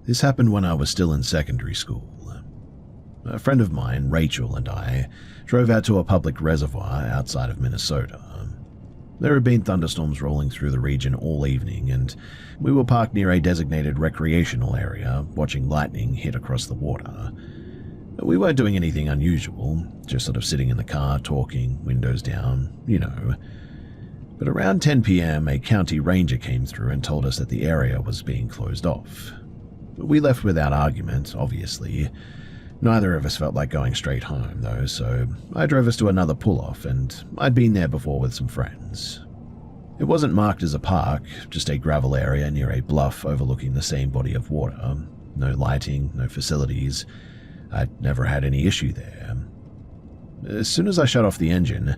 This happened when I was still in secondary school. A friend of mine, Rachel, and I drove out to a public reservoir outside of Minnesota. There had been thunderstorms rolling through the region all evening, and we were parked near a designated recreational area, watching lightning hit across the water. We weren't doing anything unusual, just sort of sitting in the car, talking, windows down, you know. But around 10 p.m., a county ranger came through and told us that the area was being closed off. We left without argument, obviously. Neither of us felt like going straight home, though, so I drove us to another pull-off, and I'd been there before with some friends. It wasn't marked as a park, just a gravel area near a bluff overlooking the same body of water. No lighting, no facilities. I'd never had any issue there. As soon as I shut off the engine,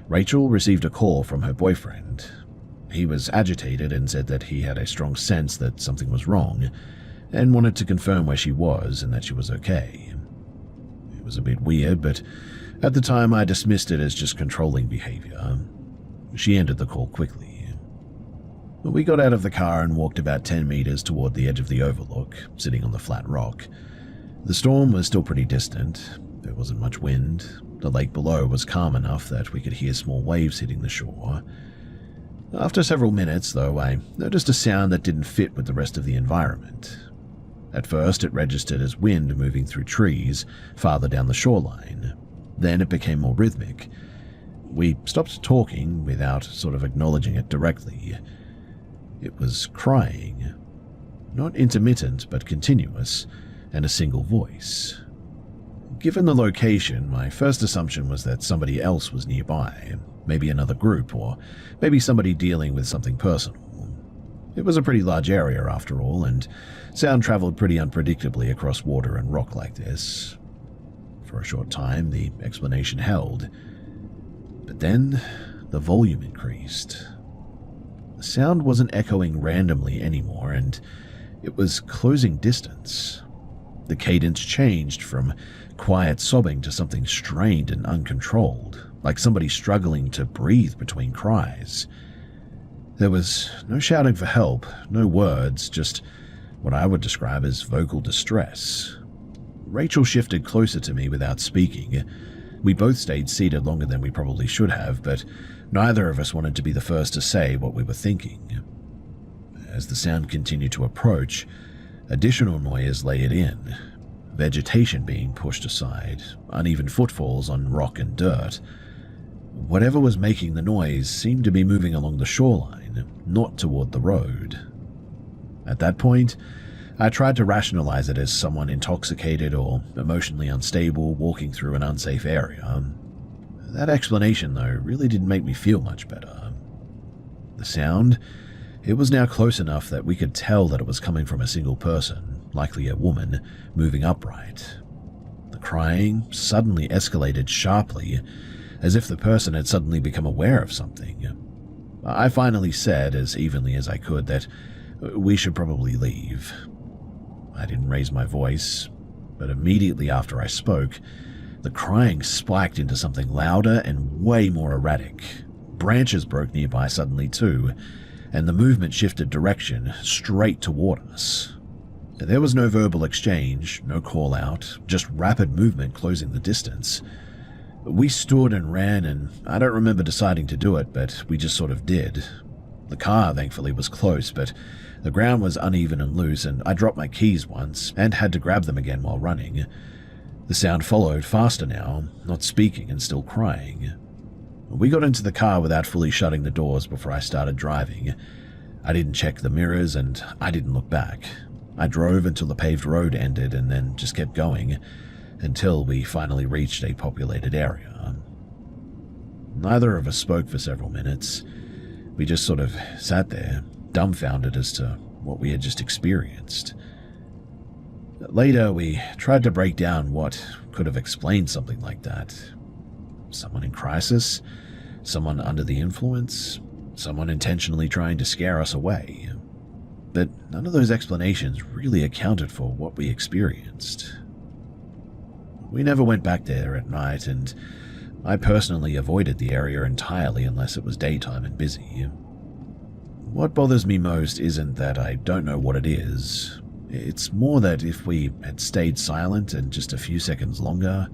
Rachel received a call from her boyfriend. He was agitated and said that he had a strong sense that something was wrong, and wanted to confirm where she was and that she was okay. It was a bit weird, but at the time I dismissed it as just controlling behavior. She ended the call quickly. We got out of the car and walked about 10 meters toward the edge of the overlook, sitting on the flat rock. The storm was still pretty distant. There wasn't much wind. The lake below was calm enough that we could hear small waves hitting the shore. After several minutes, though, I noticed a sound that didn't fit with the rest of the environment. At first, it registered as wind moving through trees farther down the shoreline. Then it became more rhythmic. We stopped talking without sort of acknowledging it directly. It was crying. Not intermittent, but continuous, and a single voice. Given the location, my first assumption was that somebody else was nearby, maybe another group, or maybe somebody dealing with something personal. It was a pretty large area after all, and sound traveled pretty unpredictably across water and rock like this. For a short time, the explanation held. But then, the volume increased. The sound wasn't echoing randomly anymore, and it was closing distance. The cadence changed from quiet sobbing to something strained and uncontrolled, like somebody struggling to breathe between cries. There was no shouting for help, no words, just what I would describe as vocal distress. Rachel shifted closer to me without speaking. We both stayed seated longer than we probably should have, but neither of us wanted to be the first to say what we were thinking. As the sound continued to approach, additional noise layered in, vegetation being pushed aside, uneven footfalls on rock and dirt. Whatever was making the noise seemed to be moving along the shoreline, not toward the road. At that point, I tried to rationalize it as someone intoxicated or emotionally unstable walking through an unsafe area. That explanation, though, really didn't make me feel much better. The sound, it was now close enough that we could tell that it was coming from a single person, likely a woman, moving upright. The crying suddenly escalated sharply, as if the person had suddenly become aware of something. I finally said, as evenly as I could, that we should probably leave. I didn't raise my voice, but immediately after I spoke, the crying spiked into something louder and way more erratic. Branches broke nearby suddenly too, and the movement shifted direction straight toward us. There was no verbal exchange, no call out, just rapid movement closing the distance. We stood and ran, and I don't remember deciding to do it, but we just sort of did. The car, thankfully, was close, but the ground was uneven and loose, and I dropped my keys once and had to grab them again while running. The sound followed, faster now, not speaking and still crying. We got into the car without fully shutting the doors before I started driving. I didn't check the mirrors, and I didn't look back. I drove until the paved road ended and then just kept going, until we finally reached a populated area. Neither of us spoke for several minutes. We just sort of sat there, dumbfounded as to what we had just experienced. Later, we tried to break down what could have explained something like that. Someone in crisis? Someone under the influence? Someone intentionally trying to scare us away? But none of those explanations really accounted for what we experienced. We never went back there at night, and I personally avoided the area entirely unless it was daytime and busy. What bothers me most isn't that I don't know what it is. It's more that if we had stayed silent and just a few seconds longer,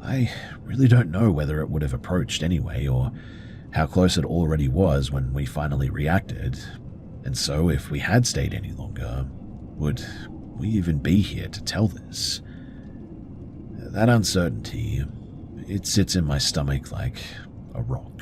I really don't know whether it would have approached anyway or how close it already was when we finally reacted. And so if we had stayed any longer, would we even be here to tell this? That uncertainty, it sits in my stomach like a rock.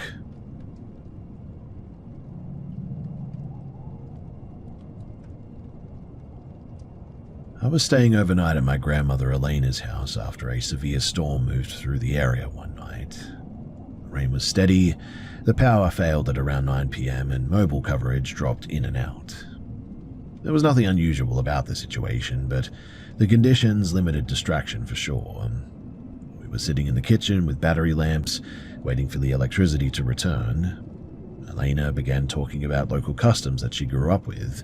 I was staying overnight at my grandmother Elena's house after a severe storm moved through the area one night. The rain was steady, the power failed at around 9 p.m. and mobile coverage dropped in and out. There was nothing unusual about the situation, but the conditions limited distraction for sure. We were sitting in the kitchen with battery lamps, waiting for the electricity to return. Elena began talking about local customs that she grew up with.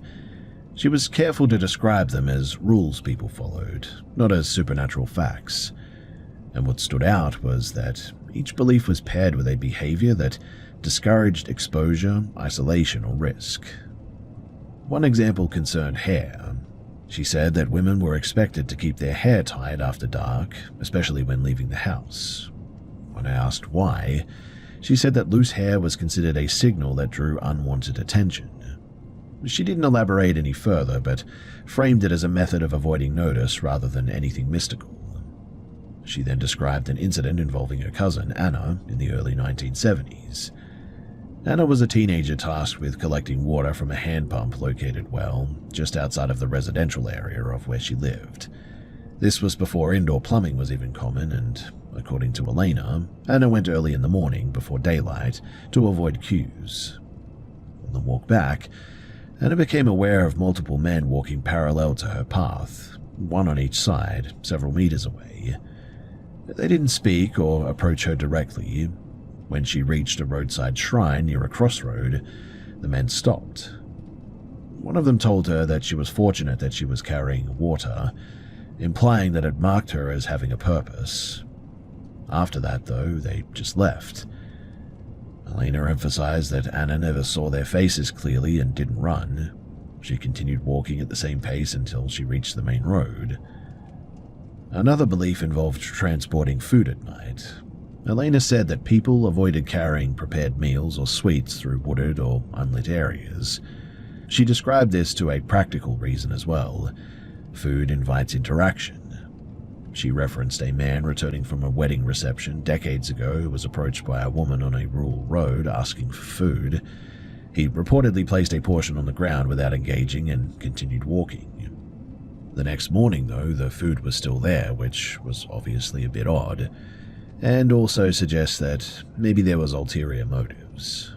She was careful to describe them as rules people followed, not as supernatural facts. And what stood out was that each belief was paired with a behavior that discouraged exposure, isolation, or risk. One example concerned hair. She said that women were expected to keep their hair tied after dark, especially when leaving the house. When I asked why, she said that loose hair was considered a signal that drew unwanted attention. She didn't elaborate any further, but framed it as a method of avoiding notice rather than anything mystical. She then described an incident involving her cousin, Anna, in the early 1970s. Anna was a teenager tasked with collecting water from a hand pump located, just outside of the residential area of where she lived. This was before indoor plumbing was even common, and according to Elena, Anna went early in the morning before daylight to avoid queues. On the walk back, Anna became aware of multiple men walking parallel to her path, one on each side, several meters away. They didn't speak or approach her directly. When she reached a roadside shrine near a crossroad, the men stopped. One of them told her that she was fortunate that she was carrying water, implying that it marked her as having a purpose. After that, though, they just left. Elena emphasized that Anna never saw their faces clearly and didn't run. She continued walking at the same pace until she reached the main road. Another belief involved transporting food at night. Elena said that people avoided carrying prepared meals or sweets through wooded or unlit areas. She described this to a practical reason as well. Food invites interaction. She referenced a man returning from a wedding reception decades ago who was approached by a woman on a rural road asking for food. He reportedly placed a portion on the ground without engaging and continued walking. The next morning, though, the food was still there, which was obviously a bit odd, and also suggests that maybe there was ulterior motives.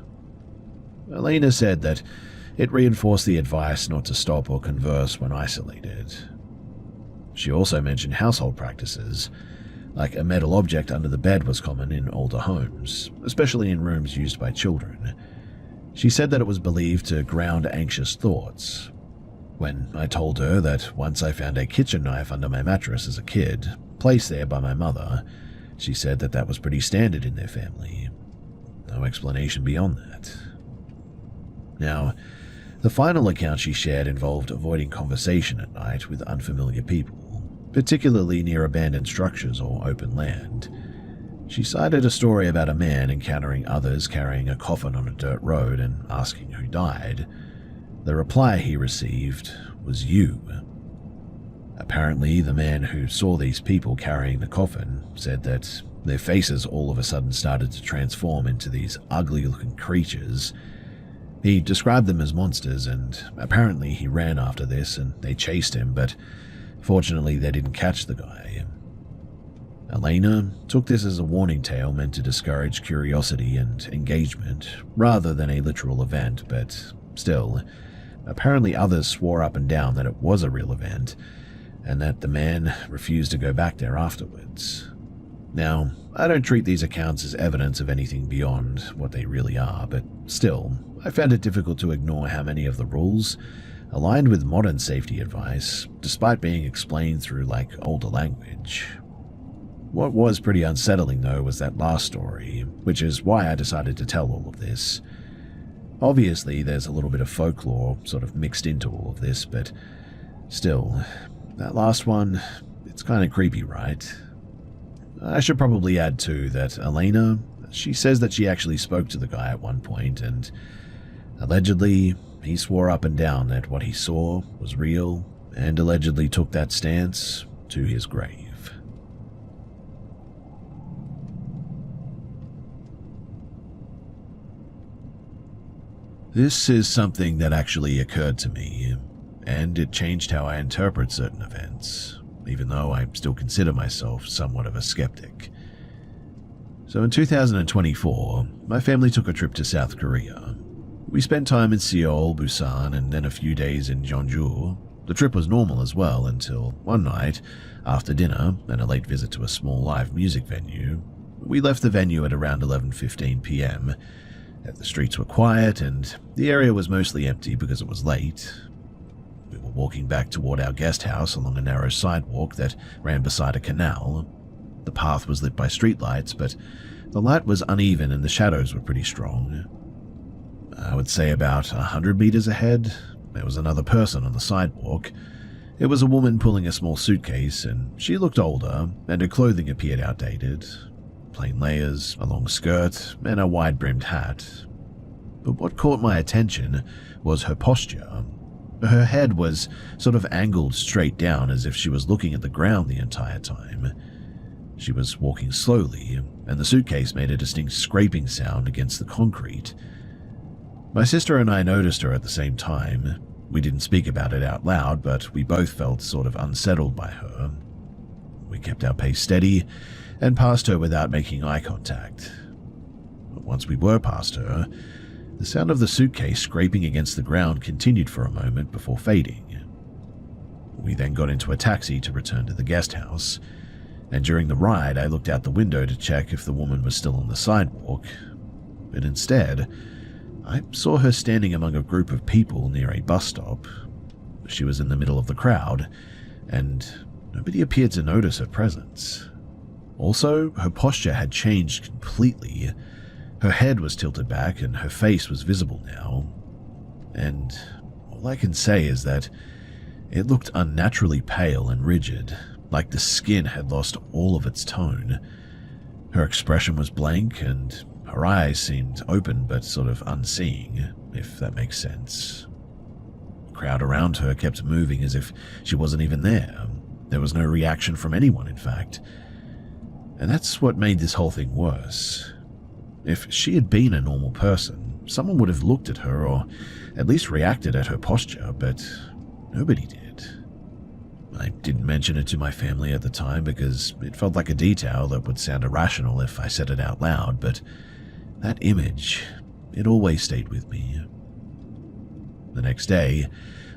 Elena said that it reinforced the advice not to stop or converse when isolated. She also mentioned household practices, like a metal object under the bed was common in older homes, especially in rooms used by children. She said that it was believed to ground anxious thoughts. When I told her that once I found a kitchen knife under my mattress as a kid, placed there by my mother, she said that that was pretty standard in their family. No explanation beyond that. Now, the final account she shared involved avoiding conversation at night with unfamiliar people, particularly near abandoned structures or open land. She cited a story about a man encountering others carrying a coffin on a dirt road and asking who died. The reply he received was "you." Apparently, the man who saw these people carrying the coffin said that their faces all of a sudden started to transform into these ugly-looking creatures. He described them as monsters, and apparently he ran after this and they chased him, but fortunately they didn't catch the guy. Elena took this as a warning tale meant to discourage curiosity and engagement, rather than a literal event, but still, apparently others swore up and down that it was a real event, and that the man refused to go back there afterwards. Now, I don't treat these accounts as evidence of anything beyond what they really are, but still, I found it difficult to ignore how many of the rules aligned with modern safety advice, despite being explained through older language. What was pretty unsettling, though, was that last story, which is why I decided to tell all of this. Obviously, there's a little bit of folklore sort of mixed into all of this, but Still, that last one, it's kind of creepy, right? I should probably add too that Elena, she says that she actually spoke to the guy at one point, and allegedly he swore up and down that what he saw was real, and allegedly took that stance to his grave. This is something that actually occurred to me, and it changed how I interpret certain events, even though I still consider myself somewhat of a skeptic. So in 2024, my family took a trip to South Korea. We spent time in Seoul, Busan, and then a few days in Jeonju. The trip was normal as well until one night, after dinner and a late visit to a small live music venue, we left the venue at around 11:15 p.m. The streets were quiet and the area was mostly empty because it was late. We were walking back toward our guest house along a narrow sidewalk that ran beside a canal. The path was lit by streetlights, but the light was uneven and the shadows were pretty strong. I would say about 100 meters ahead, there was another person on the sidewalk. It was a woman pulling a small suitcase, and she looked older, and her clothing appeared outdated. Plain layers, a long skirt, and a wide-brimmed hat. But what caught my attention was her posture. Her head was sort of angled straight down as if she was looking at the ground the entire time. She was walking slowly, and the suitcase made a distinct scraping sound against the concrete. My sister and I noticed her at the same time. We didn't speak about it out loud, but we both felt sort of unsettled by her. We kept our pace steady and passed her without making eye contact. But once we were past her, the sound of the suitcase scraping against the ground continued for a moment before fading. We then got into a taxi to return to the guest house, and during the ride I looked out the window to check if the woman was still on the sidewalk, but instead, I saw her standing among a group of people near a bus stop. She was in the middle of the crowd, and nobody appeared to notice her presence. Also, her posture had changed completely. Her head was tilted back and her face was visible now. And all I can say is that it looked unnaturally pale and rigid, like the skin had lost all of its tone. Her expression was blank and her eyes seemed open but sort of unseeing, if that makes sense. The crowd around her kept moving as if she wasn't even there. There was no reaction from anyone, in fact. And that's what made this whole thing worse. If she had been a normal person, someone would have looked at her or at least reacted at her posture, but nobody did. I didn't mention it to my family at the time because it felt like a detail that would sound irrational if I said it out loud, but that image, it always stayed with me. The next day,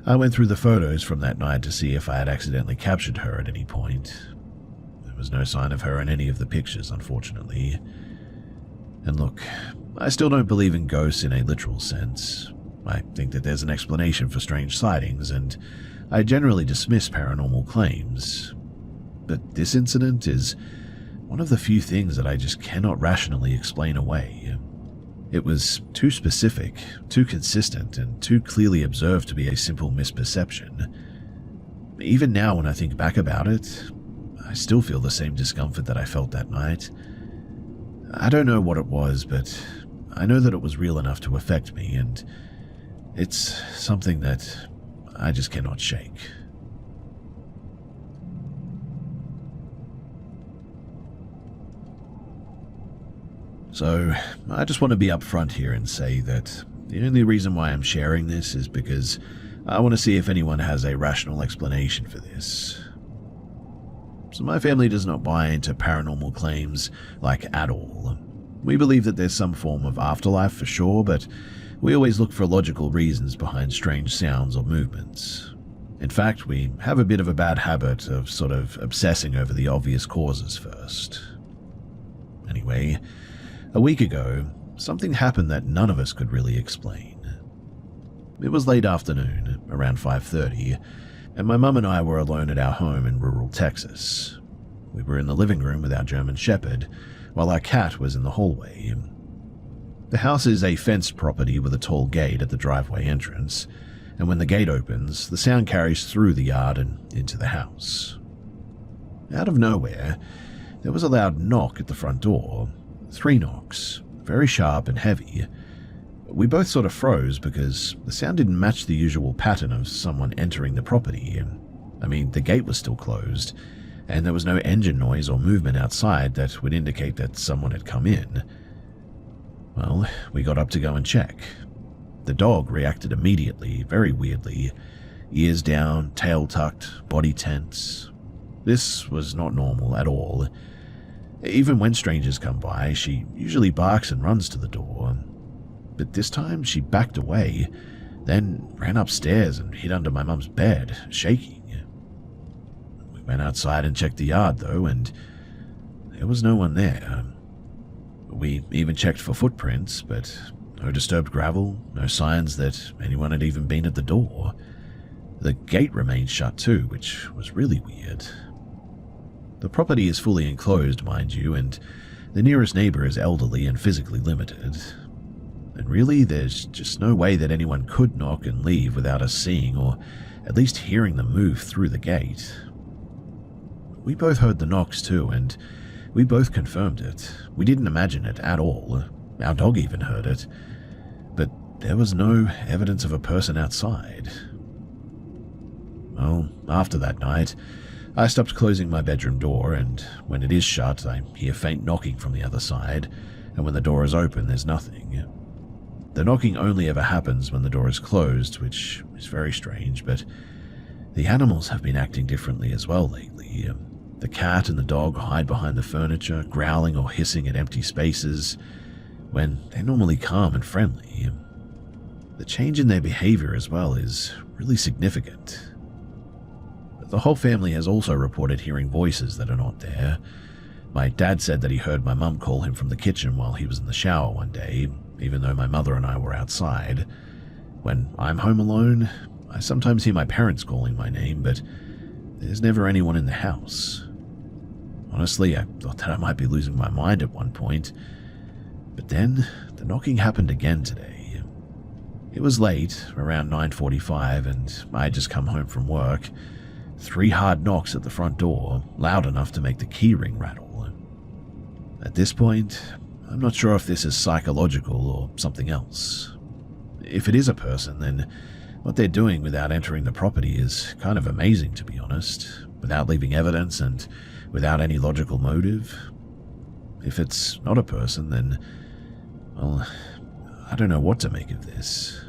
I went through the photos from that night to see if I had accidentally captured her at any point. There was no sign of her in any of the pictures, unfortunately. And look, I still don't believe in ghosts in a literal sense. I think that there's an explanation for strange sightings, and I generally dismiss paranormal claims. But this incident is one of the few things that I just cannot rationally explain away. It was too specific, too consistent, and too clearly observed to be a simple misperception. Even now when I think back about it, I still feel the same discomfort that I felt that night. I don't know what it was, but I know that it was real enough to affect me, and it's something that I just cannot shake. So, I just want to be upfront here and say that the only reason why I'm sharing this is because I want to see if anyone has a rational explanation for this. So my family does not buy into paranormal claims, like, at all. We believe that there's some form of afterlife for sure, but we always look for logical reasons behind strange sounds or movements. In fact, we have a bit of a bad habit of sort of obsessing over the obvious causes first. Anyway, a week ago, something happened that none of us could really explain. It was late afternoon, around 5:30, and my mum and I were alone at our home in rural Texas. We were in the living room with our German Shepherd, while our cat was in the hallway. The house is a fenced property with a tall gate at the driveway entrance, and when the gate opens, the sound carries through the yard and into the house. Out of nowhere, there was a loud knock at the front door. 3 knocks, very sharp and heavy. We both sort of froze because the sound didn't match the usual pattern of someone entering the property. I mean, the gate was still closed, and there was no engine noise or movement outside that would indicate that someone had come in. Well, we got up to go and check. The dog reacted immediately, very weirdly. Ears down, tail tucked, body tense. This was not normal at all. Even when strangers come by, she usually barks and runs to the door. But this time she backed away, then ran upstairs and hid under my mum's bed, shaking. We went outside and checked the yard, though, and there was no one there. We even checked for footprints, but no disturbed gravel, no signs that anyone had even been at the door. The gate remained shut too, which was really weird. The property is fully enclosed, mind you, and the nearest neighbor is elderly and physically limited. And really, there's just no way that anyone could knock and leave without us seeing or at least hearing them move through the gate. We both heard the knocks too, and we both confirmed it. We didn't imagine it at all. Our dog even heard it. But there was no evidence of a person outside. Well, after that night, I stopped closing my bedroom door, and when it is shut, I hear faint knocking from the other side, and when the door is open, there's nothing. The knocking only ever happens when the door is closed, which is very strange, but the animals have been acting differently as well lately. The cat and the dog hide behind the furniture, growling or hissing at empty spaces, when they're normally calm and friendly. The change in their behavior as well is really significant. The whole family has also reported hearing voices that are not there. My dad said that he heard my mum call him from the kitchen while he was in the shower one day, even though my mother and I were outside. When I'm home alone, I sometimes hear my parents calling my name, but there's never anyone in the house. Honestly, I thought that I might be losing my mind at one point. But then, the knocking happened again today. It was late, around 9:45, and I had just come home from work. 3 hard knocks at the front door, loud enough to make the key ring rattle. At this point, I'm not sure if this is psychological or something else. If it is a person, then what they're doing without entering the property is kind of amazing, to be honest, without leaving evidence and without any logical motive. If it's not a person, then, well, I don't know what to make of this.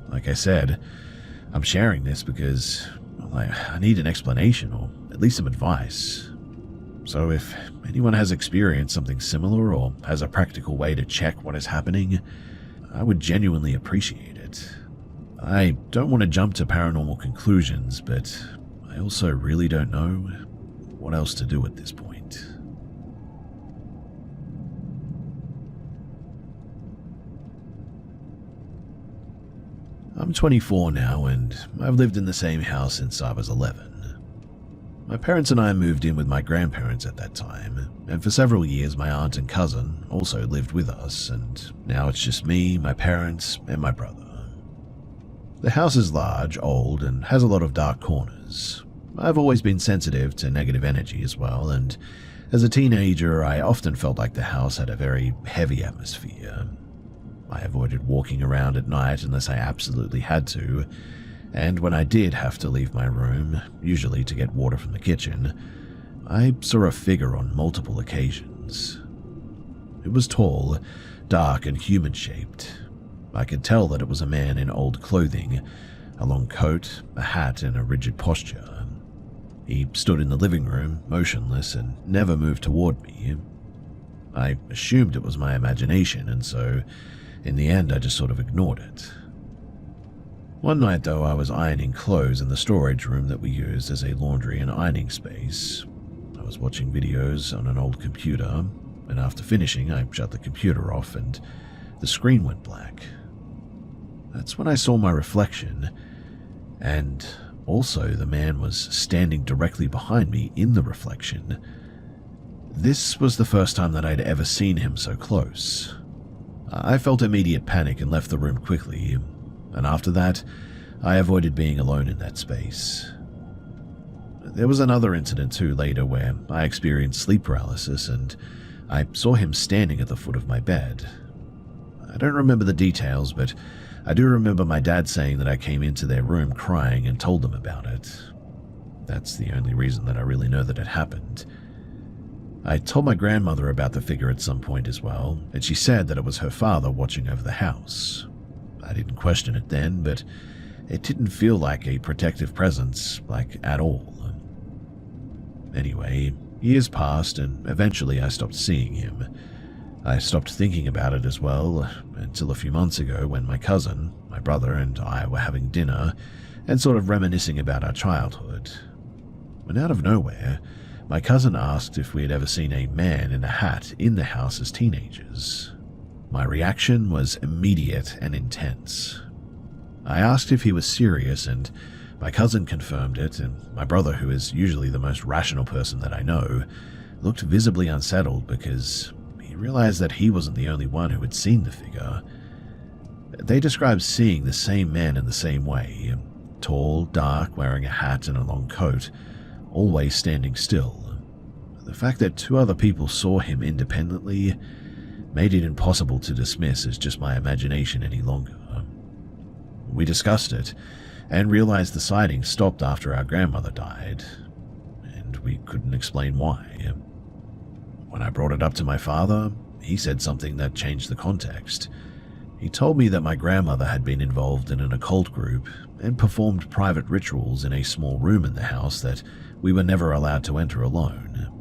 Like I said, I'm sharing this because, well, I need an explanation or at least some advice. So if anyone has experienced something similar or has a practical way to check what is happening, I would genuinely appreciate it. I don't want to jump to paranormal conclusions, but I also really don't know what else to do at this point. I'm 24 now, and I've lived in the same house since I was 11. My parents and I moved in with my grandparents at that time, and for several years my aunt and cousin also lived with us, and now it's just me, my parents, and my brother. The house is large, old, and has a lot of dark corners. I've always been sensitive to negative energy as well, and as a teenager I often felt like the house had a very heavy atmosphere. I avoided walking around at night unless I absolutely had to, and when I did have to leave my room, usually to get water from the kitchen, I saw a figure on multiple occasions. It was tall, dark, and human-shaped. I could tell that it was a man in old clothing, a long coat, a hat, and a rigid posture. He stood in the living room, motionless, and never moved toward me. I assumed it was my imagination, and so, in the end, I just sort of ignored it. One night, though, I was ironing clothes in the storage room that we used as a laundry and ironing space. I was watching videos on an old computer, and after finishing, I shut the computer off and the screen went black. That's when I saw my reflection, and also the man was standing directly behind me in the reflection. This was the first time that I'd ever seen him so close. I felt immediate panic and left the room quickly. and after that, I avoided being alone in that space. There was another incident too later where I experienced sleep paralysis and I saw him standing at the foot of my bed. I don't remember the details, but I do remember my dad saying that I came into their room crying and told them about it. That's the only reason that I really know that it happened. I told my grandmother about the figure at some point as well, and she said that it was her father watching over the house. I didn't question it then, but it didn't feel like a protective presence, like at all. Anyway, years passed and eventually I stopped seeing him. I stopped thinking about it as well, until a few months ago when my cousin, my brother, and I were having dinner and sort of reminiscing about our childhood. When out of nowhere, my cousin asked if we had ever seen a man in a hat in the house as teenagers. My reaction was immediate and intense. I asked if he was serious, and my cousin confirmed it, and my brother, who is usually the most rational person that I know, looked visibly unsettled because he realized that he wasn't the only one who had seen the figure. They described seeing the same man in the same way, tall, dark, wearing a hat and a long coat, always standing still. The fact that two other people saw him independently made it impossible to dismiss as just my imagination any longer. We discussed it, and realized the sighting stopped after our grandmother died, and we couldn't explain why. When I brought it up to my father, he said something that changed the context. He told me that my grandmother had been involved in an occult group and performed private rituals in a small room in the house that we were never allowed to enter alone.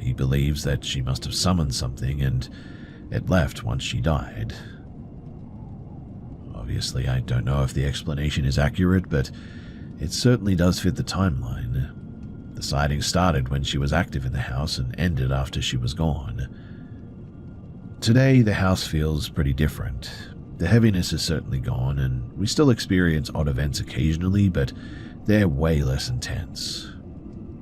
He believes that she must have summoned something and it left once she died. Obviously, I don't know if the explanation is accurate, but it certainly does fit the timeline. The sighting started when she was active in the house and ended after she was gone. Today, the house feels pretty different. The heaviness is certainly gone, and we still experience odd events occasionally, but they're way less intense.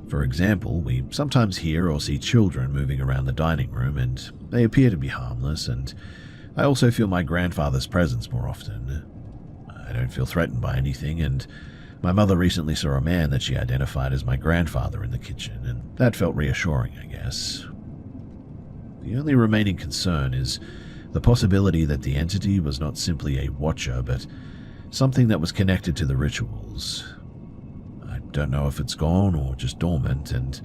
For example, we sometimes hear or see children moving around the dining room, and they appear to be harmless, and I also feel my grandfather's presence more often. I don't feel threatened by anything, and my mother recently saw a man that she identified as my grandfather in the kitchen, and that felt reassuring, I guess. The only remaining concern is the possibility that the entity was not simply a watcher, but something that was connected to the rituals. I don't know if it's gone or just dormant, and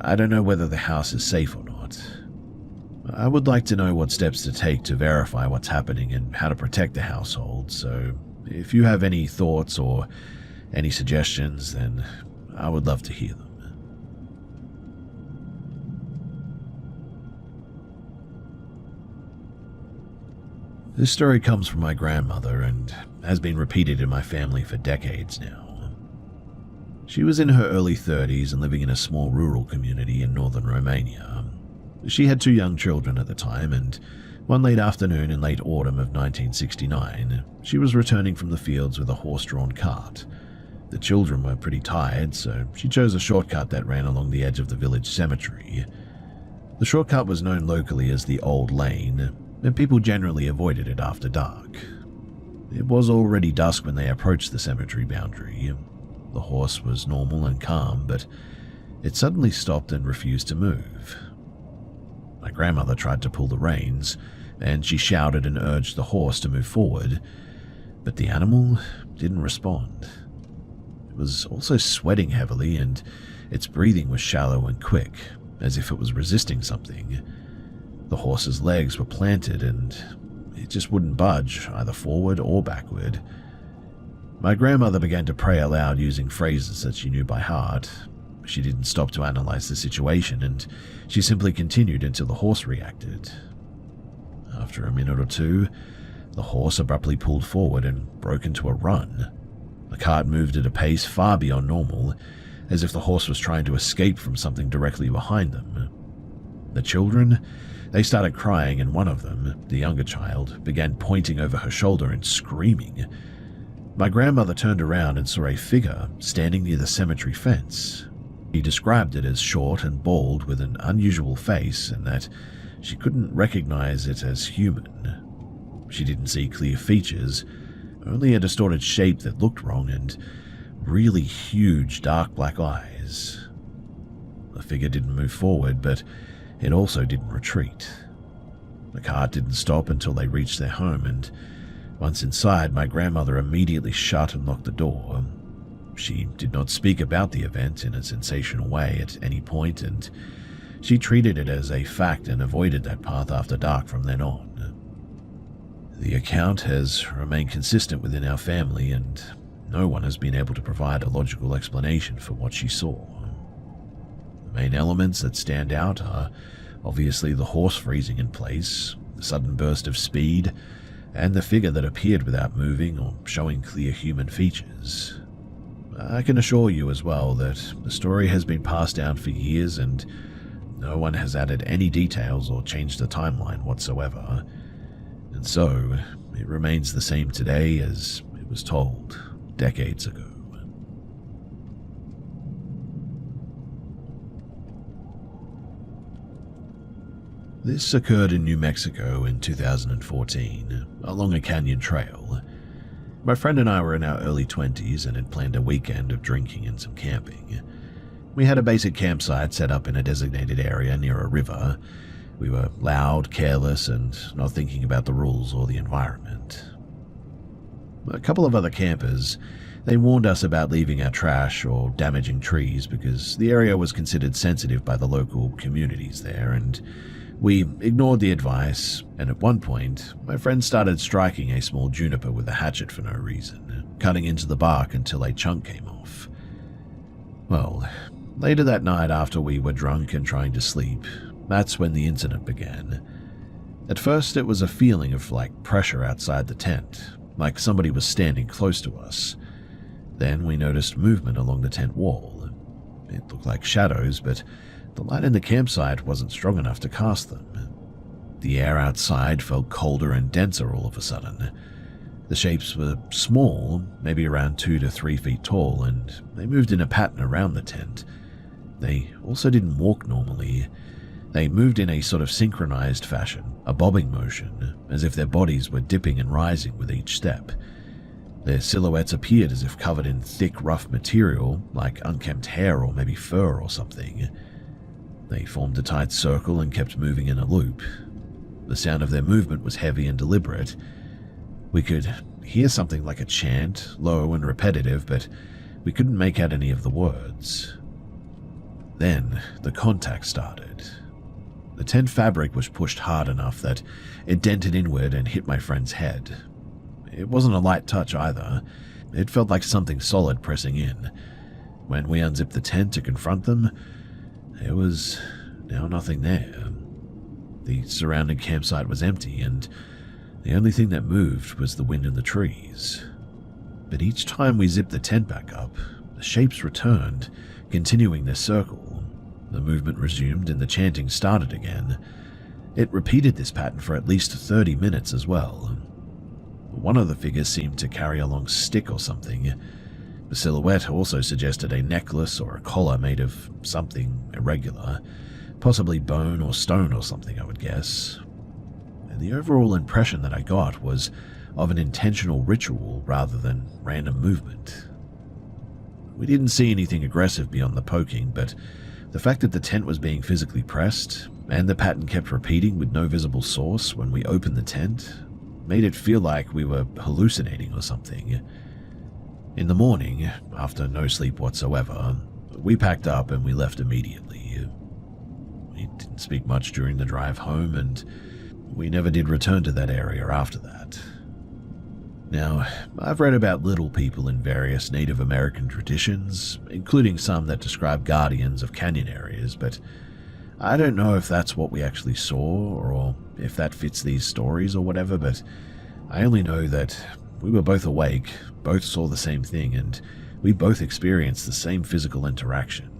I don't know whether the house is safe or not. I would like to know what steps to take to verify what's happening and how to protect the household, so if you have any thoughts or any suggestions, then I would love to hear them. This story comes from my grandmother and has been repeated in my family for decades now. She was in her early 30s and living in a small rural community in northern Romania. She had 2 young children at the time, and one late afternoon in late autumn of 1969, she was returning from the fields with a horse-drawn cart. The children were pretty tired, so she chose a shortcut that ran along the edge of the village cemetery. The shortcut was known locally as the Old Lane, and people generally avoided it after dark. It was already dusk when they approached the cemetery boundary. The horse was normal and calm, but it suddenly stopped and refused to move. My grandmother tried to pull the reins, and she shouted and urged the horse to move forward, but the animal didn't respond. It was also sweating heavily, and its breathing was shallow and quick, as if it was resisting something. The horse's legs were planted, and it just wouldn't budge, either forward or backward. My grandmother began to pray aloud using phrases that she knew by heart. She didn't stop to analyze the situation, and she simply continued until the horse reacted. After a minute or two, the horse abruptly pulled forward and broke into a run. The cart moved at a pace far beyond normal, as if the horse was trying to escape from something directly behind them. The children, they started crying, and one of them, the younger child, began pointing over her shoulder and screaming. My grandmother turned around and saw a figure standing near the cemetery fence. He described it as short and bald with an unusual face, and that she couldn't recognize it as human. She didn't see clear features, only a distorted shape that looked wrong and really huge dark black eyes. The figure didn't move forward, but it also didn't retreat. The cart didn't stop until they reached their home, and once inside, my grandmother immediately shut and locked the door. She did not speak about the event in a sensational way at any point, and she treated it as a fact and avoided that path after dark from then on. The account has remained consistent within our family, and no one has been able to provide a logical explanation for what she saw. The main elements that stand out are obviously the horse freezing in place, the sudden burst of speed, and the figure that appeared without moving or showing clear human features. I can assure you as well that the story has been passed down for years and no one has added any details or changed the timeline whatsoever, and so it remains the same today as it was told decades ago. This occurred in New Mexico in 2014, along a canyon trail. My friend and I were in our early 20s and had planned a weekend of drinking and some camping. We had a basic campsite set up in a designated area near a river. We were loud, careless, and not thinking about the rules or the environment. A couple of other campers, they warned us about leaving our trash or damaging trees because the area was considered sensitive by the local communities there, and we ignored the advice, and at one point, my friend started striking a small juniper with a hatchet for no reason, cutting into the bark until a chunk came off. Well, later that night after we were drunk and trying to sleep, that's when the incident began. At first, it was a feeling of pressure outside the tent, like somebody was standing close to us. Then we noticed movement along the tent wall. It looked like shadows, but the light in the campsite wasn't strong enough to cast them. The air outside felt colder and denser all of a sudden. The shapes were small, maybe around 2 to 3 feet tall, and they moved in a pattern around the tent. They also didn't walk normally. They moved in a sort of synchronized fashion, a bobbing motion, as if their bodies were dipping and rising with each step. Their silhouettes appeared as if covered in thick, rough material, like unkempt hair or maybe fur or something. They formed a tight circle and kept moving in a loop. The sound of their movement was heavy and deliberate. We could hear something like a chant, low and repetitive, but we couldn't make out any of the words. Then the contact started. The tent fabric was pushed hard enough that it dented inward and hit my friend's head. It wasn't a light touch either. It felt like something solid pressing in. When we unzipped the tent to confront them, there was now nothing there. The surrounding campsite was empty, and the only thing that moved was the wind in the trees. But each time we zipped the tent back up, the shapes returned, continuing their circle. The movement resumed and the chanting started again. It repeated this pattern for at least 30 minutes as well. One of the figures seemed to carry a long stick or something. The silhouette also suggested a necklace or a collar made of something irregular, possibly bone or stone or something, I would guess. And the overall impression that I got was of an intentional ritual rather than random movement. We didn't see anything aggressive beyond the poking, but the fact that the tent was being physically pressed, and the pattern kept repeating with no visible source when we opened the tent, made it feel like we were hallucinating or something. In the morning, after no sleep whatsoever, we packed up and we left immediately. We didn't speak much during the drive home, and we never did return to that area after that. Now, I've read about little people in various Native American traditions, including some that describe guardians of canyon areas, but I don't know if that's what we actually saw or if that fits these stories or whatever, but I only know that we were both awake, both saw the same thing, and we both experienced the same physical interaction.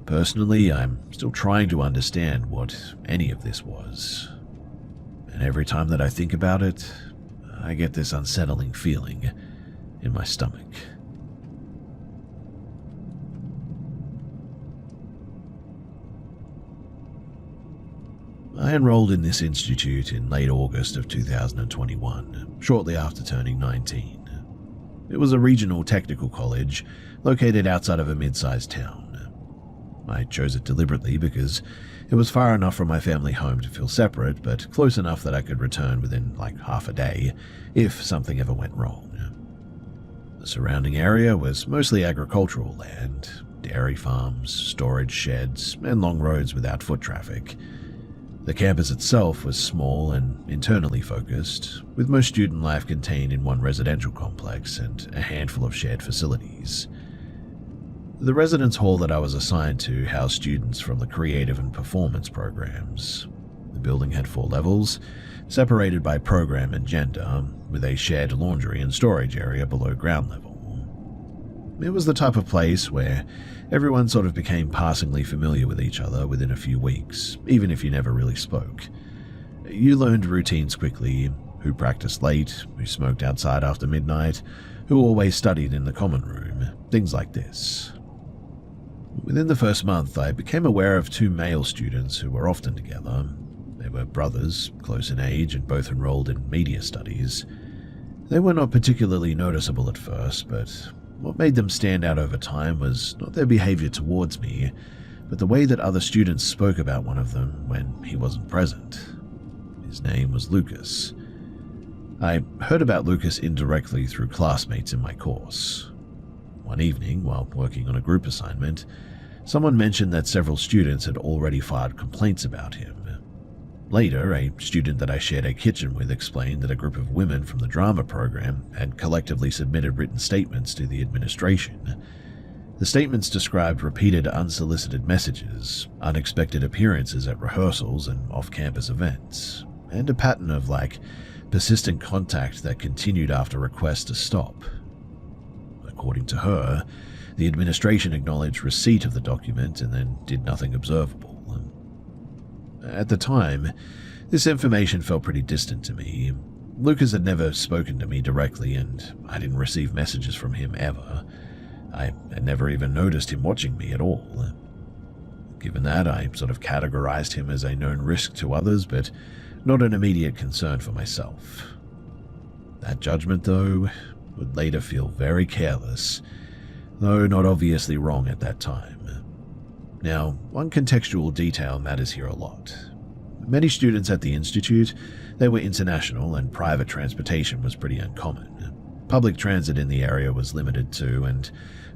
Personally, I'm still trying to understand what any of this was. And every time that I think about it, I get this unsettling feeling in my stomach. I enrolled in this institute in late August of 2021, shortly after turning 19. It was a regional technical college located outside of a mid-sized town. I chose it deliberately because it was far enough from my family home to feel separate, but close enough that I could return within like half a day if something ever went wrong. The surrounding area was mostly agricultural land, dairy farms, storage sheds, and long roads without foot traffic. The campus itself was small and internally focused, with most student life contained in one residential complex and a handful of shared facilities. The residence hall that I was assigned to housed students from the creative and performance programs. The building had 4 levels, separated by program and gender, with a shared laundry and storage area below ground level. It was the type of place where everyone sort of became passingly familiar with each other within a few weeks, even if you never really spoke. You learned routines quickly, who practiced late, who smoked outside after midnight, who always studied in the common room, things like this. Within the first month, I became aware of 2 male students who were often together. They were brothers, close in age, and both enrolled in media studies. They were not particularly noticeable at first, but what made them stand out over time was not their behavior towards me, but the way that other students spoke about one of them when he wasn't present. His name was Lucas. I heard about Lucas indirectly through classmates in my course. One evening, while working on a group assignment, someone mentioned that several students had already filed complaints about him. Later, a student that I shared a kitchen with explained that a group of women from the drama program had collectively submitted written statements to the administration. The statements described repeated unsolicited messages, unexpected appearances at rehearsals and off-campus events, and a pattern of, persistent contact that continued after requests to stop. According to her, the administration acknowledged receipt of the document and then did nothing observable. At the time, this information felt pretty distant to me. Lucas had never spoken to me directly, and I didn't receive messages from him ever. I had never even noticed him watching me at all. Given that, I sort of categorized him as a known risk to others, but not an immediate concern for myself. That judgment, though, would later feel very careless, though not obviously wrong at that time. Now, one contextual detail matters here a lot. Many students at the institute, they were international and private transportation was pretty uncommon. Public transit in the area was limited too, and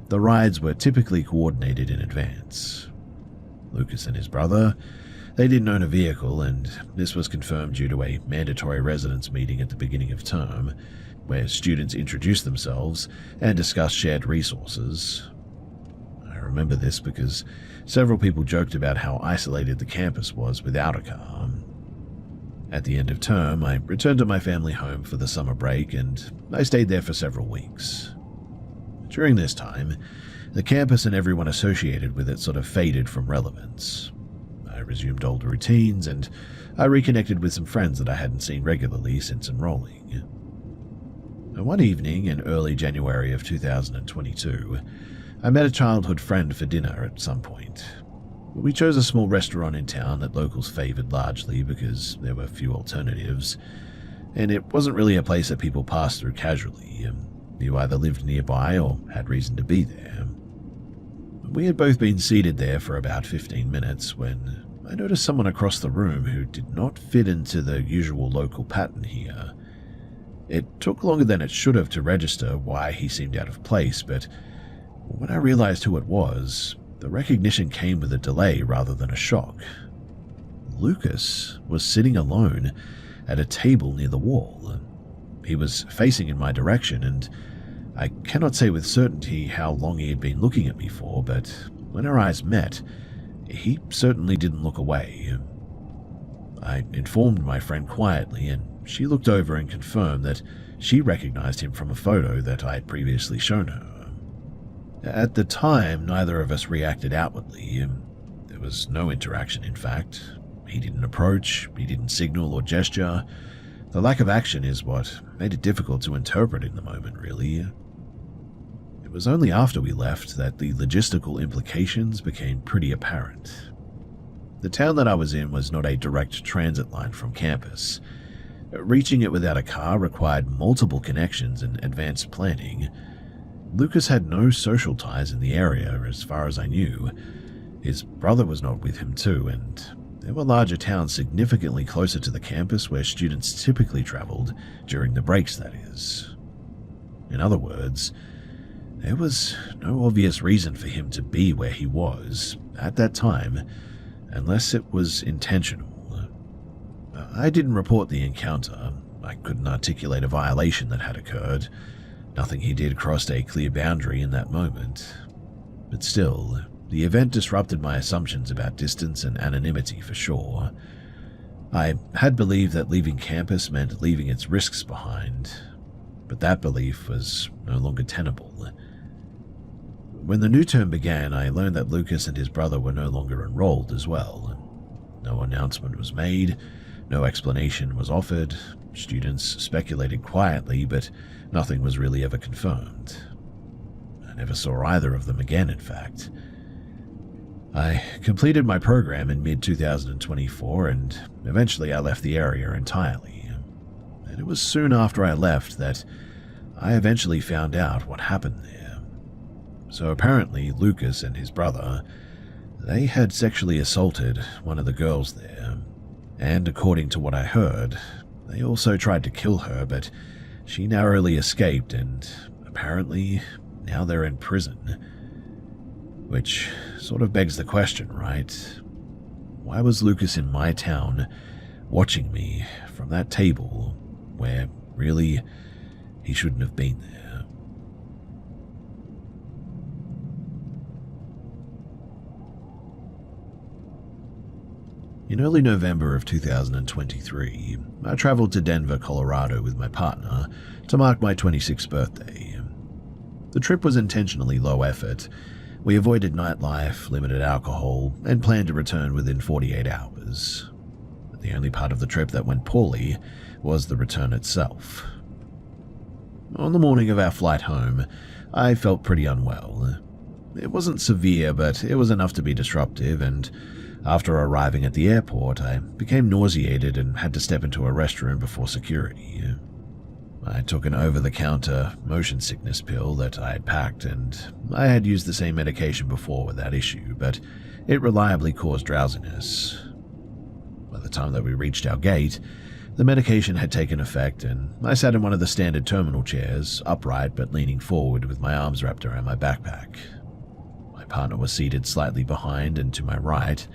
the rides were typically coordinated in advance. Lucas and his brother, they didn't own a vehicle, and this was confirmed due to a mandatory residence meeting at the beginning of term, where students introduced themselves and discussed shared resources. I remember this because several people joked about how isolated the campus was without a car. At the end of term, I returned to my family home for the summer break, and I stayed there for several weeks. During this time, the campus and everyone associated with it sort of faded from relevance. I resumed old routines, and I reconnected with some friends that I hadn't seen regularly since enrolling. One evening in early January of 2022, I met a childhood friend for dinner at some point. We chose a small restaurant in town that locals favored largely because there were few alternatives, and it wasn't really a place that people passed through casually. You either lived nearby or had reason to be there. We had both been seated there for about 15 minutes when I noticed someone across the room who did not fit into the usual local pattern here. It took longer than it should have to register why he seemed out of place, but when I realized who it was, the recognition came with a delay rather than a shock. Lucas was sitting alone at a table near the wall. He was facing in my direction, and I cannot say with certainty how long he had been looking at me for, but when our eyes met, he certainly didn't look away. I informed my friend quietly, and she looked over and confirmed that she recognized him from a photo that I had previously shown her. At the time, neither of us reacted outwardly. There was no interaction, in fact. He didn't approach, he didn't signal or gesture. The lack of action is what made it difficult to interpret in the moment, really. It was only after we left that the logistical implications became pretty apparent. The town that I was in was not a direct transit line from campus. Reaching it without a car required multiple connections and advanced planning. Lucas had no social ties in the area as far as I knew. His brother was not with him too, and there were larger towns significantly closer to the campus where students typically traveled during the breaks, that is. In other words, there was no obvious reason for him to be where he was at that time, unless it was intentional. I didn't report the encounter. I couldn't articulate a violation that had occurred. Nothing he did crossed a clear boundary in that moment. But still, the event disrupted my assumptions about distance and anonymity for sure. I had believed that leaving campus meant leaving its risks behind, but that belief was no longer tenable. When the new term began, I learned that Lucas and his brother were no longer enrolled as well. No announcement was made, no explanation was offered. Students speculated quietly, but nothing was really ever confirmed. I never saw either of them again, in fact. I completed my program in mid-2024, and eventually I left the area entirely. And it was soon after I left that I eventually found out what happened there. So apparently Lucas and his brother, they had sexually assaulted one of the girls there. And according to what I heard, they also tried to kill her, but she narrowly escaped, and apparently now they're in prison. Which sort of begs the question, right? Why was Lucas in my town, watching me from that table, where really he shouldn't have been there? In early November of 2023, I traveled to Denver, Colorado with my partner to mark my 26th birthday. The trip was intentionally low effort. We avoided nightlife, limited alcohol, and planned to return within 48 hours. The only part of the trip that went poorly was the return itself. On the morning of our flight home, I felt pretty unwell. It wasn't severe, but it was enough to be disruptive, and after arriving at the airport, I became nauseated and had to step into a restroom before security. I took an over-the-counter motion sickness pill that I had packed, and I had used the same medication before without issue, but it reliably caused drowsiness. By the time that we reached our gate, the medication had taken effect, and I sat in one of the standard terminal chairs, upright but leaning forward with my arms wrapped around my backpack. My partner was seated slightly behind and to my right.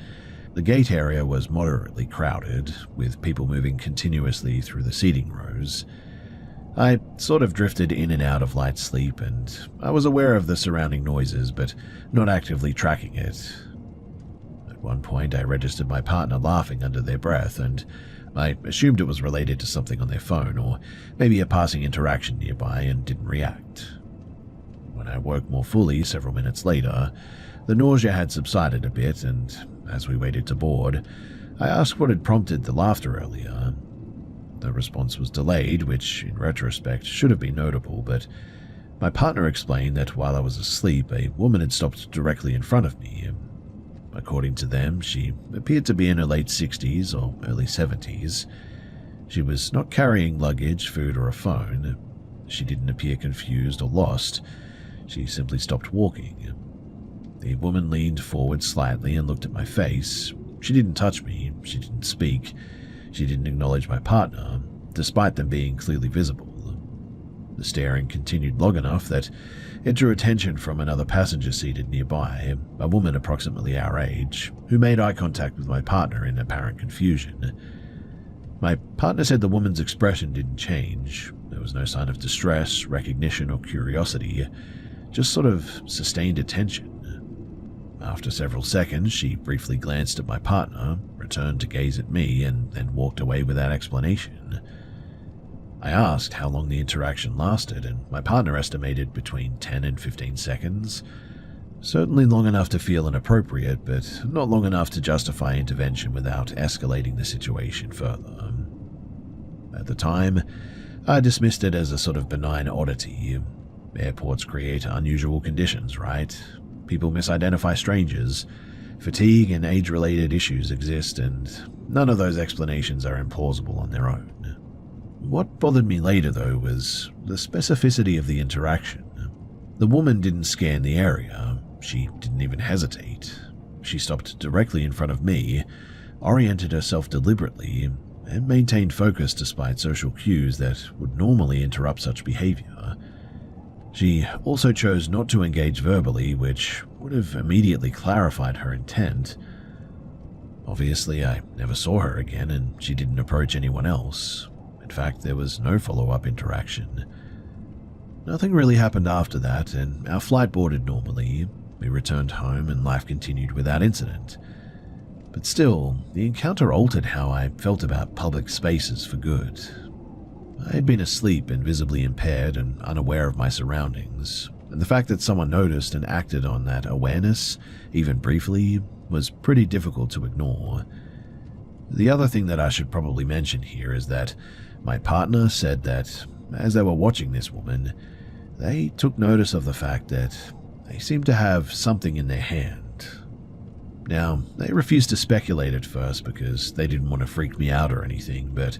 The gate area was moderately crowded, with people moving continuously through the seating rows. I sort of drifted in and out of light sleep, and I was aware of the surrounding noises, but not actively tracking it. At one point, I registered my partner laughing under their breath, and I assumed it was related to something on their phone, or maybe a passing interaction nearby, and didn't react. When I woke more fully several minutes later, the nausea had subsided a bit, and as we waited to board, I asked what had prompted the laughter earlier. The response was delayed, which, in retrospect, should have been notable, but my partner explained that while I was asleep, a woman had stopped directly in front of me. According to them, she appeared to be in her late 60s or early 70s. She was not carrying luggage, food, or a phone. She didn't appear confused or lost. She simply stopped walking. The woman leaned forward slightly and looked at my face. She didn't touch me. She didn't speak. She didn't acknowledge my partner, despite them being clearly visible. The staring continued long enough that it drew attention from another passenger seated nearby, a woman approximately our age, who made eye contact with my partner in apparent confusion. My partner said the woman's expression didn't change. There was no sign of distress, recognition, or curiosity, just sort of sustained attention. After several seconds, she briefly glanced at my partner, returned to gaze at me, and then walked away without explanation. I asked how long the interaction lasted, and my partner estimated between 10 and 15 seconds. Certainly long enough to feel inappropriate, but not long enough to justify intervention without escalating the situation further. At the time, I dismissed it as a sort of benign oddity. Airports create unusual conditions, right? People misidentify strangers. Fatigue and age-related issues exist, and none of those explanations are implausible on their own. What bothered me later, though, was the specificity of the interaction. The woman didn't scan the area. She didn't even hesitate. She stopped directly in front of me, oriented herself deliberately, and maintained focus despite social cues that would normally interrupt such behavior. She also chose not to engage verbally, which would have immediately clarified her intent. Obviously, I never saw her again, and she didn't approach anyone else. In fact, there was no follow-up interaction. Nothing really happened after that, and our flight boarded normally. We returned home, and life continued without incident. But still, the encounter altered how I felt about public spaces for good. I had been asleep and visibly impaired and unaware of my surroundings, and the fact that someone noticed and acted on that awareness, even briefly, was pretty difficult to ignore. The other thing that I should probably mention here is that my partner said that, as they were watching this woman, they took notice of the fact that they seemed to have something in their hand. Now, they refused to speculate at first because they didn't want to freak me out or anything, but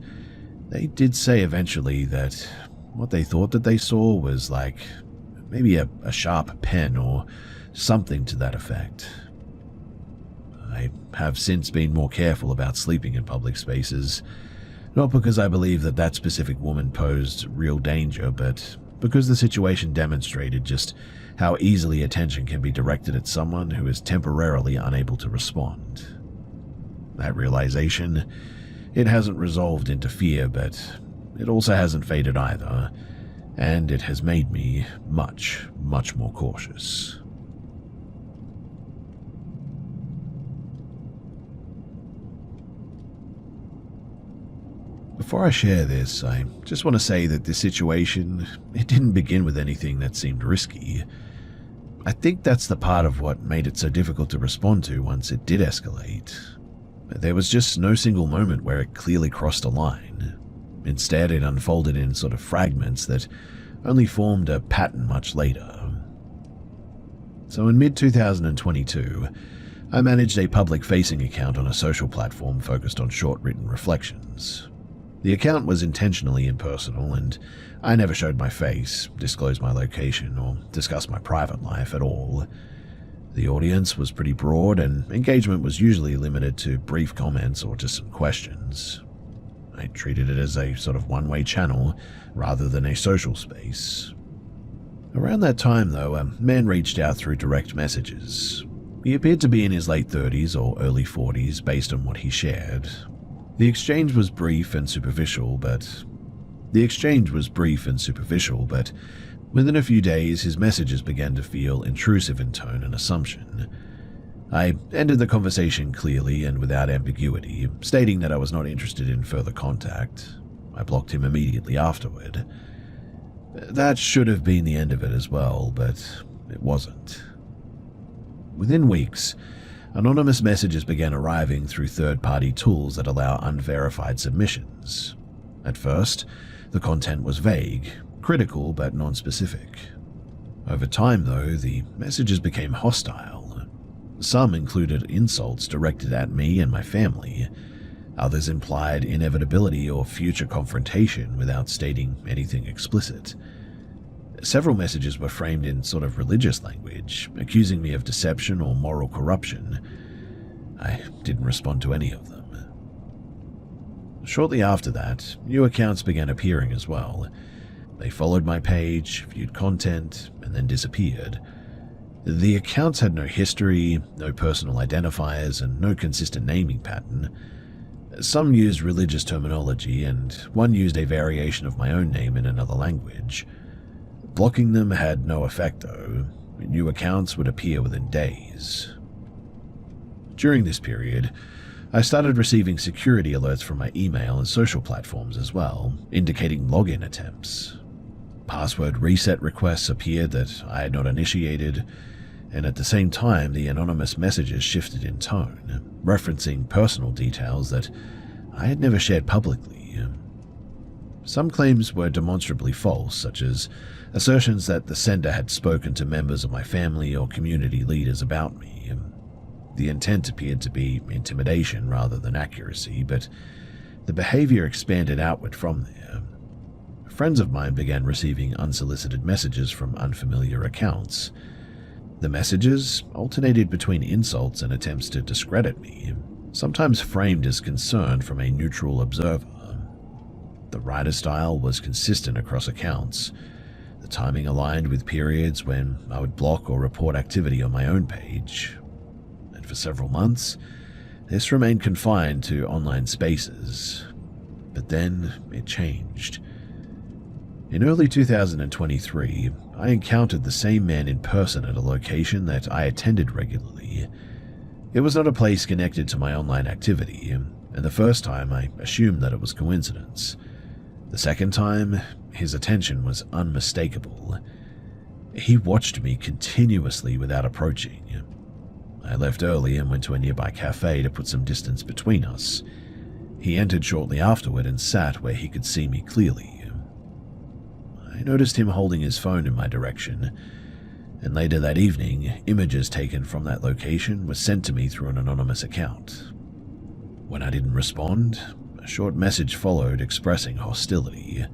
they did say eventually that what they thought that they saw was like maybe a sharp pen or something to that effect. I have since been more careful about sleeping in public spaces, not because I believe that that specific woman posed real danger, but because the situation demonstrated just how easily attention can be directed at someone who is temporarily unable to respond. That realization, it hasn't resolved into fear, but it also hasn't faded either, and it has made me much, much more cautious. Before I share this, I just want to say that this situation, it didn't begin with anything that seemed risky. I think that's the part of what made it so difficult to respond to once it did escalate. There was just no single moment where it clearly crossed a line. Instead, it unfolded in sort of fragments that only formed a pattern much later. So in mid-2022, I managed a public-facing account on a social platform focused on short written reflections. The account was intentionally impersonal, and I never showed my face, disclosed my location, or discussed my private life at all. The audience was pretty broad, and engagement was usually limited to brief comments or just some questions. I treated it as a sort of one-way channel rather than a social space. Around that time, though, a man reached out through direct messages. He appeared to be in his late 30s or early 40s based on what he shared. The exchange was brief and superficial, but within a few days his messages began to feel intrusive in tone and assumption. I ended the conversation clearly and without ambiguity, stating that I was not interested in further contact. I blocked him immediately afterward. That should have been the end of it as well, but it wasn't. Within weeks, anonymous messages began arriving through third-party tools that allow unverified submissions. At first, the content was vague, critical but non-specific. Over time, though, the messages became hostile. Some included insults directed at me and my family. Others implied inevitability or future confrontation without stating anything explicit. Several messages were framed in sort of religious language, accusing me of deception or moral corruption. I didn't respond to any of them. Shortly after that, new accounts began appearing as well. They followed my page, viewed content, and then disappeared. The accounts had no history, no personal identifiers, and no consistent naming pattern. Some used religious terminology, and one used a variation of my own name in another language. Blocking them had no effect, though. New accounts would appear within days. During this period, I started receiving security alerts from my email and social platforms as well, indicating login attempts. Password reset requests appeared that I had not initiated, and at the same time the anonymous messages shifted in tone, referencing personal details that I had never shared publicly. Some claims were demonstrably false, such as assertions that the sender had spoken to members of my family or community leaders about me. The intent appeared to be intimidation rather than accuracy, but the behavior expanded outward from there. Friends of mine began receiving unsolicited messages from unfamiliar accounts. The messages alternated between insults and attempts to discredit me, sometimes framed as concern from a neutral observer. The writer style was consistent across accounts. The timing aligned with periods when I would block or report activity on my own page. And for several months, this remained confined to online spaces. But then it changed. In early 2023, I encountered the same man in person at a location that I attended regularly. It was not a place connected to my online activity, and the first time I assumed that it was coincidence. The second time, his attention was unmistakable. He watched me continuously without approaching. I left early and went to a nearby cafe to put some distance between us. He entered shortly afterward and sat where he could see me clearly. I noticed him holding his phone in my direction, and later that evening, images taken from that location were sent to me through an anonymous account. When I didn't respond, a short message followed expressing hostility.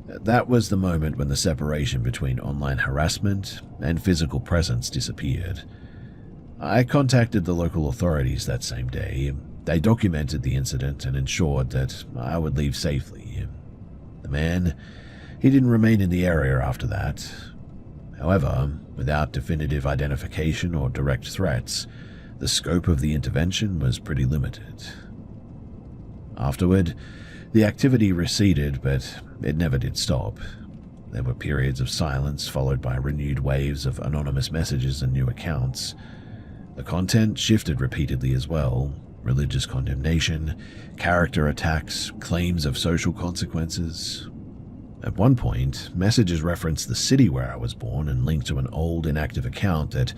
That was the moment when the separation between online harassment and physical presence disappeared. I contacted the local authorities that same day. They documented the incident and ensured that I would leave safely. The man, he didn't remain in the area after that. However, without definitive identification or direct threats, the scope of the intervention was pretty limited. Afterward, the activity receded, but it never did stop. There were periods of silence followed by renewed waves of anonymous messages and new accounts. The content shifted repeatedly as well. Religious condemnation, character attacks, claims of social consequences. At one point, messages referenced the city where I was born and linked to an old inactive account that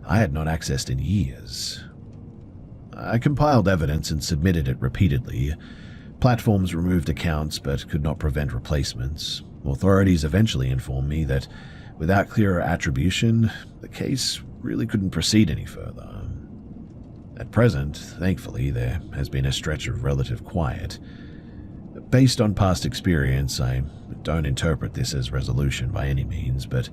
I had not accessed in years. I compiled evidence and submitted it repeatedly. Platforms removed accounts but could not prevent replacements. Authorities eventually informed me that without clearer attribution, the case really couldn't proceed any further. At present, thankfully, there has been a stretch of relative quiet. Based on past experience, I don't interpret this as resolution by any means, but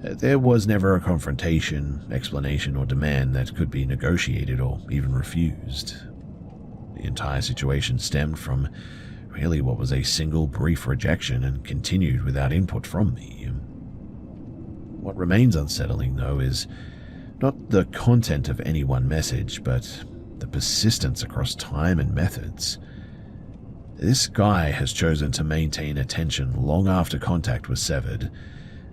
there was never a confrontation, explanation, or demand that could be negotiated or even refused. The entire situation stemmed from really what was a single brief rejection and continued without input from me. What remains unsettling, though, is not the content of any one message, but the persistence across time and methods. This guy has chosen to maintain attention long after contact was severed,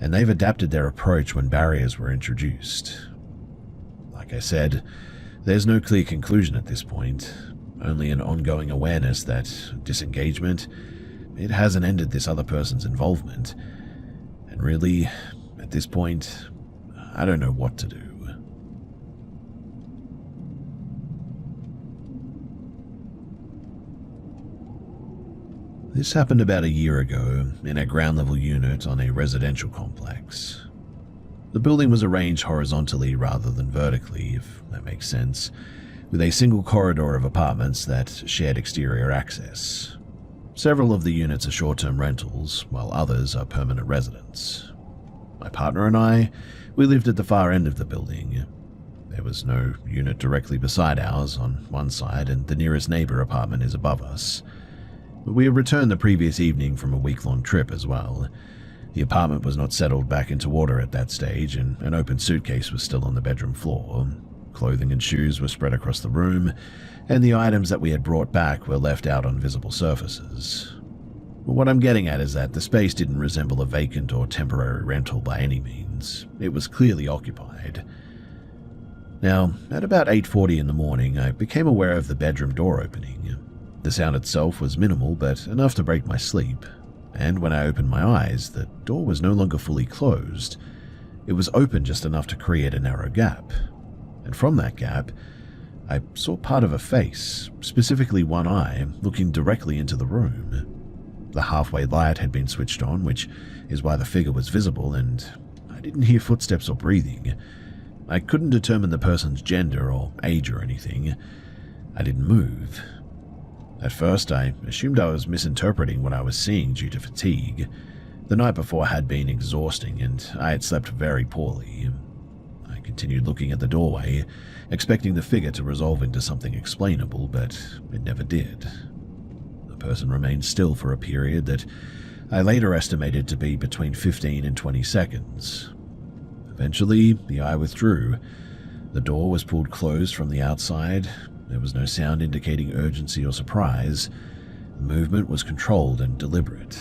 and they've adapted their approach when barriers were introduced. Like I said, there's no clear conclusion at this point, only an ongoing awareness that disengagement, it hasn't ended this other person's involvement. And really, at this point, I don't know what to do. This happened about a year ago in a ground-level unit on a residential complex. The building was arranged horizontally rather than vertically, if that makes sense, with a single corridor of apartments that shared exterior access. Several of the units are short-term rentals, while others are permanent residents. My partner and I, we lived at the far end of the building. There was no unit directly beside ours on one side, and the nearest neighbor apartment is above us. We had returned the previous evening from a week-long trip as well. The apartment was not settled back into order at that stage, and an open suitcase was still on the bedroom floor. Clothing and shoes were spread across the room, and the items that we had brought back were left out on visible surfaces. What I'm getting at is that the space didn't resemble a vacant or temporary rental by any means. It was clearly occupied. Now, at about 8:40 in the morning, I became aware of the bedroom door opening. The sound itself was minimal, but enough to break my sleep, and when I opened my eyes, the door was no longer fully closed. It was open just enough to create a narrow gap, and from that gap, I saw part of a face, specifically one eye, looking directly into the room. The halfway light had been switched on, which is why the figure was visible, and I didn't hear footsteps or breathing. I couldn't determine the person's gender or age or anything. I didn't move. At first, I assumed I was misinterpreting what I was seeing due to fatigue. The night before had been exhausting, and I had slept very poorly. I continued looking at the doorway, expecting the figure to resolve into something explainable, but it never did. The person remained still for a period that I later estimated to be between 15 and 20 seconds. Eventually, the eye withdrew. The door was pulled closed from the outside. There was no sound indicating urgency or surprise. The movement was controlled and deliberate.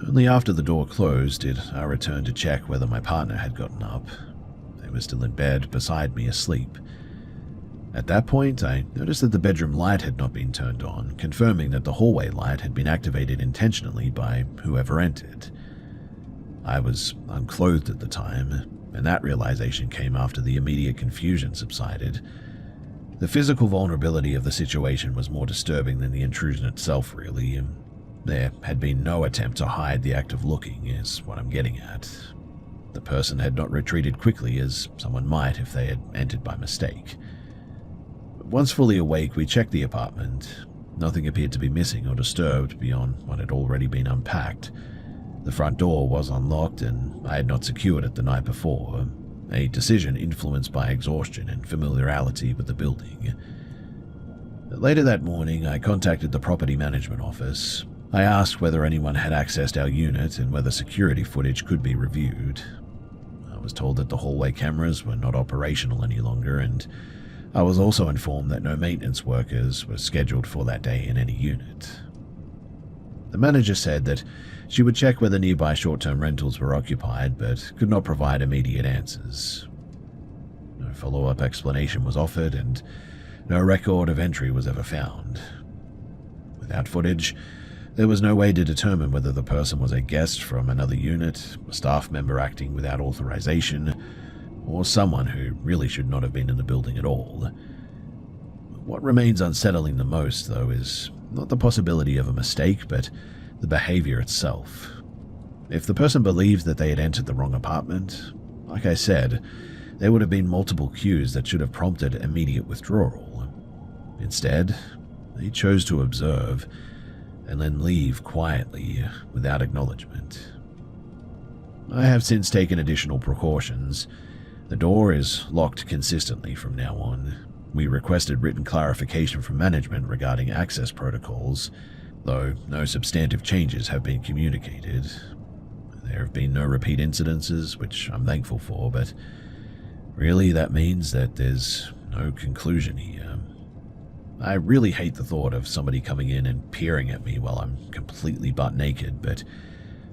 Only after the door closed did I return to check whether my partner had gotten up. They were still in bed beside me asleep. At that point, I noticed that the bedroom light had not been turned on, confirming that the hallway light had been activated intentionally by whoever entered. I was unclothed at the time, and that realization came after the immediate confusion subsided. The physical vulnerability of the situation was more disturbing than the intrusion itself, really. There had been no attempt to hide the act of looking, is what I'm getting at. The person had not retreated quickly, as someone might if they had entered by mistake. Once fully awake, we checked the apartment. Nothing appeared to be missing or disturbed beyond what had already been unpacked. The front door was unlocked, and I had not secured it the night before, a decision influenced by exhaustion and familiarity with the building. Later that morning, I contacted the property management office. I asked whether anyone had accessed our unit and whether security footage could be reviewed. I was told that the hallway cameras were not operational any longer, and I was also informed that no maintenance workers were scheduled for that day in any unit. The manager said that she would check whether nearby short-term rentals were occupied, but could not provide immediate answers. No follow-up explanation was offered, and no record of entry was ever found. Without footage, there was no way to determine whether the person was a guest from another unit, a staff member acting without authorization, or someone who really should not have been in the building at all. What remains unsettling the most, though, is not the possibility of a mistake, but the behavior itself. If the person believed that they had entered the wrong apartment, like I said, there would have been multiple cues that should have prompted immediate withdrawal. Instead, they chose to observe and then leave quietly without acknowledgement. I have since taken additional precautions. The door is locked consistently from now on. We requested written clarification from management regarding access protocols, though no substantive changes have been communicated. There have been no repeat incidences, which I'm thankful for, but really that means that there's no conclusion here. I really hate the thought of somebody coming in and peering at me while I'm completely butt naked, but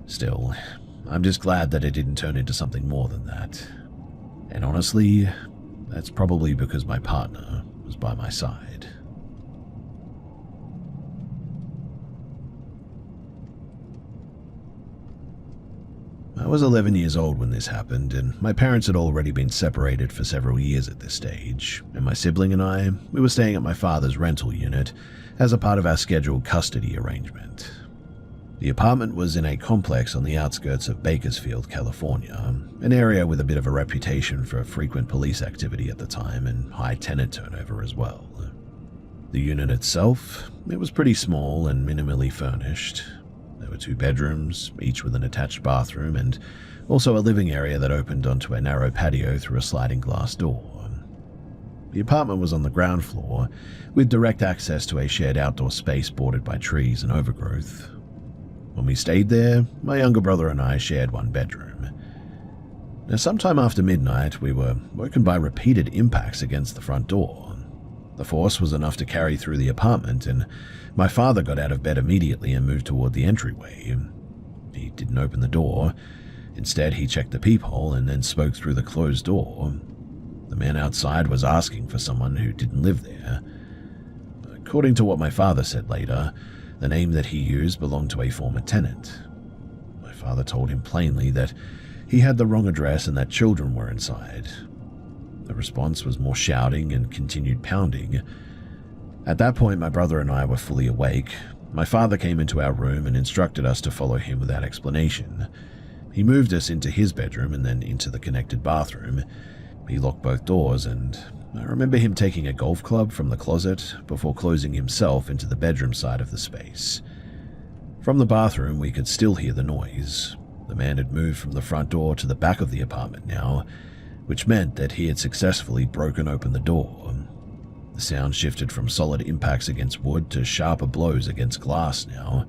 still, I'm just glad that it didn't turn into something more than that. And honestly, that's probably because my partner was by my side. I was 11 years old when this happened, and my parents had already been separated for several years at this stage, and my sibling and I, we were staying at my father's rental unit as a part of our scheduled custody arrangement. The apartment was in a complex on the outskirts of Bakersfield, California, an area with a bit of a reputation for frequent police activity at the time and high tenant turnover as well. The unit itself, it was pretty small and minimally furnished. There were 2 bedrooms, each with an attached bathroom, and also a living area that opened onto a narrow patio through a sliding glass door. The apartment was on the ground floor, with direct access to a shared outdoor space bordered by trees and overgrowth. When we stayed there, my younger brother and I shared one bedroom. Now, sometime after midnight, we were woken by repeated impacts against the front door. The force was enough to carry through the apartment, and my father got out of bed immediately and moved toward the entryway. He didn't open the door. Instead, he checked the peephole and then spoke through the closed door. The man outside was asking for someone who didn't live there. According to what my father said later, the name that he used belonged to a former tenant. My father told him plainly that he had the wrong address and that children were inside. The response was more shouting and continued pounding. At that point, my brother and I were fully awake. My father came into our room and instructed us to follow him without explanation. He moved us into his bedroom and then into the connected bathroom. He locked both doors, and I remember him taking a golf club from the closet before closing himself into the bedroom side of the space. From the bathroom, we could still hear the noise. The man had moved from the front door to the back of the apartment now, which meant that he had successfully broken open the door. The sound shifted from solid impacts against wood to sharper blows against glass now.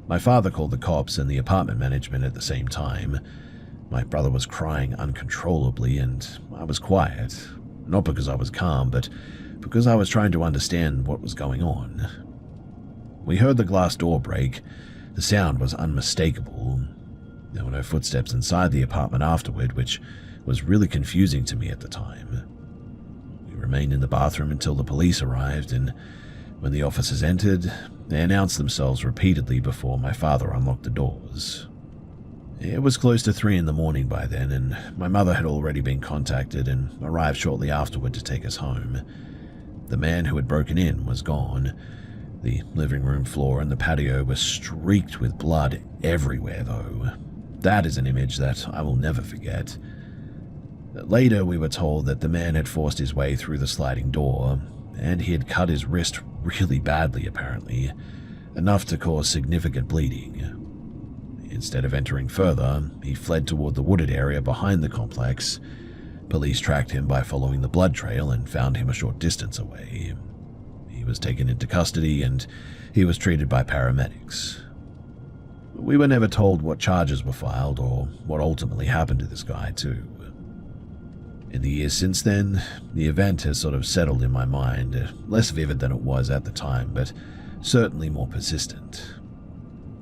My father called the cops and the apartment management at the same time. My brother was crying uncontrollably, and I was quiet, not because I was calm, but because I was trying to understand what was going on. We heard the glass door break. The sound was unmistakable. There were no footsteps inside the apartment afterward, which was really confusing to me at the time. We remained in the bathroom until the police arrived, and when the officers entered, they announced themselves repeatedly before my father unlocked the doors. It was close to 3 a.m. by then, and my mother had already been contacted and arrived shortly afterward to take us home. The man who had broken in was gone. The living room floor and the patio were streaked with blood everywhere, though. That is an image that I will never forget. Later, we were told that the man had forced his way through the sliding door, and he had cut his wrist really badly, apparently, enough to cause significant bleeding. Instead of entering further, he fled toward the wooded area behind the complex. Police tracked him by following the blood trail and found him a short distance away. He was taken into custody, and he was treated by paramedics. We were never told what charges were filed or what ultimately happened to this guy, too. In the years since then, the event has sort of settled in my mind, less vivid than it was at the time, but certainly more persistent.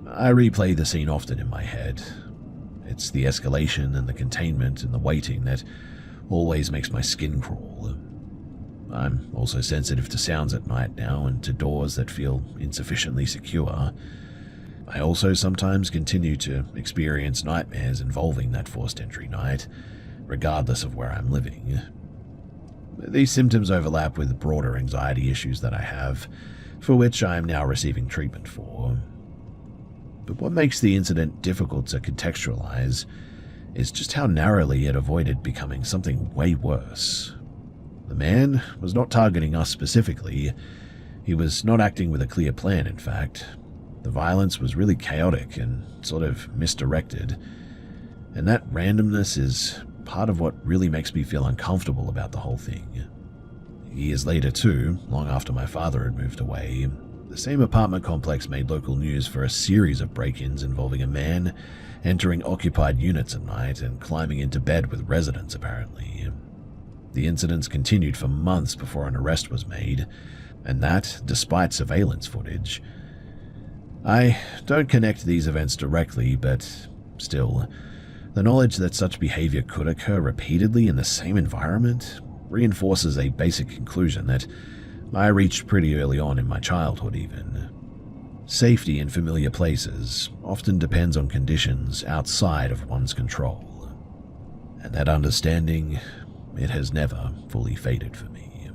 I replay the scene often in my head. It's the escalation and the containment and the waiting that always makes my skin crawl. I'm also sensitive to sounds at night now and to doors that feel insufficiently secure. I also sometimes continue to experience nightmares involving that forced entry night, regardless of where I'm living. These symptoms overlap with broader anxiety issues that I have, for which I am now receiving treatment for. But what makes the incident difficult to contextualize is just how narrowly it avoided becoming something way worse. The man was not targeting us specifically. He was not acting with a clear plan, in fact. The violence was really chaotic and sort of misdirected, and that randomness is part of what really makes me feel uncomfortable about the whole thing. Years later, too, long after my father had moved away, the same apartment complex made local news for a series of break-ins involving a man entering occupied units at night and climbing into bed with residents, apparently. The incidents continued for months before an arrest was made, and that despite surveillance footage. I don't connect these events directly, but still, the knowledge that such behavior could occur repeatedly in the same environment reinforces a basic conclusion that I reached pretty early on in my childhood even. Safety in familiar places often depends on conditions outside of one's control. And that understanding, it has never fully faded for me.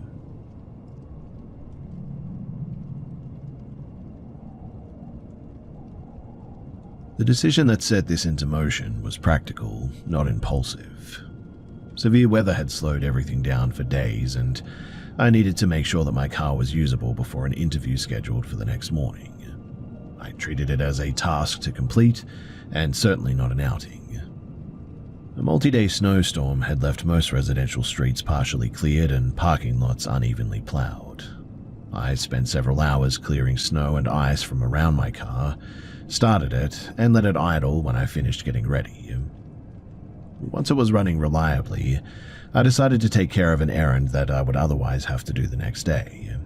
The decision that set this into motion was practical, not impulsive. Severe weather had slowed everything down for days, and I needed to make sure that my car was usable before an interview scheduled for the next morning. I treated it as a task to complete, and certainly not an outing. A multi-day snowstorm had left most residential streets partially cleared and parking lots unevenly plowed. I spent several hours clearing snow and ice from around my car, started it, and let it idle when I finished getting ready. Once it was running reliably, I decided to take care of an errand that I would otherwise have to do the next day.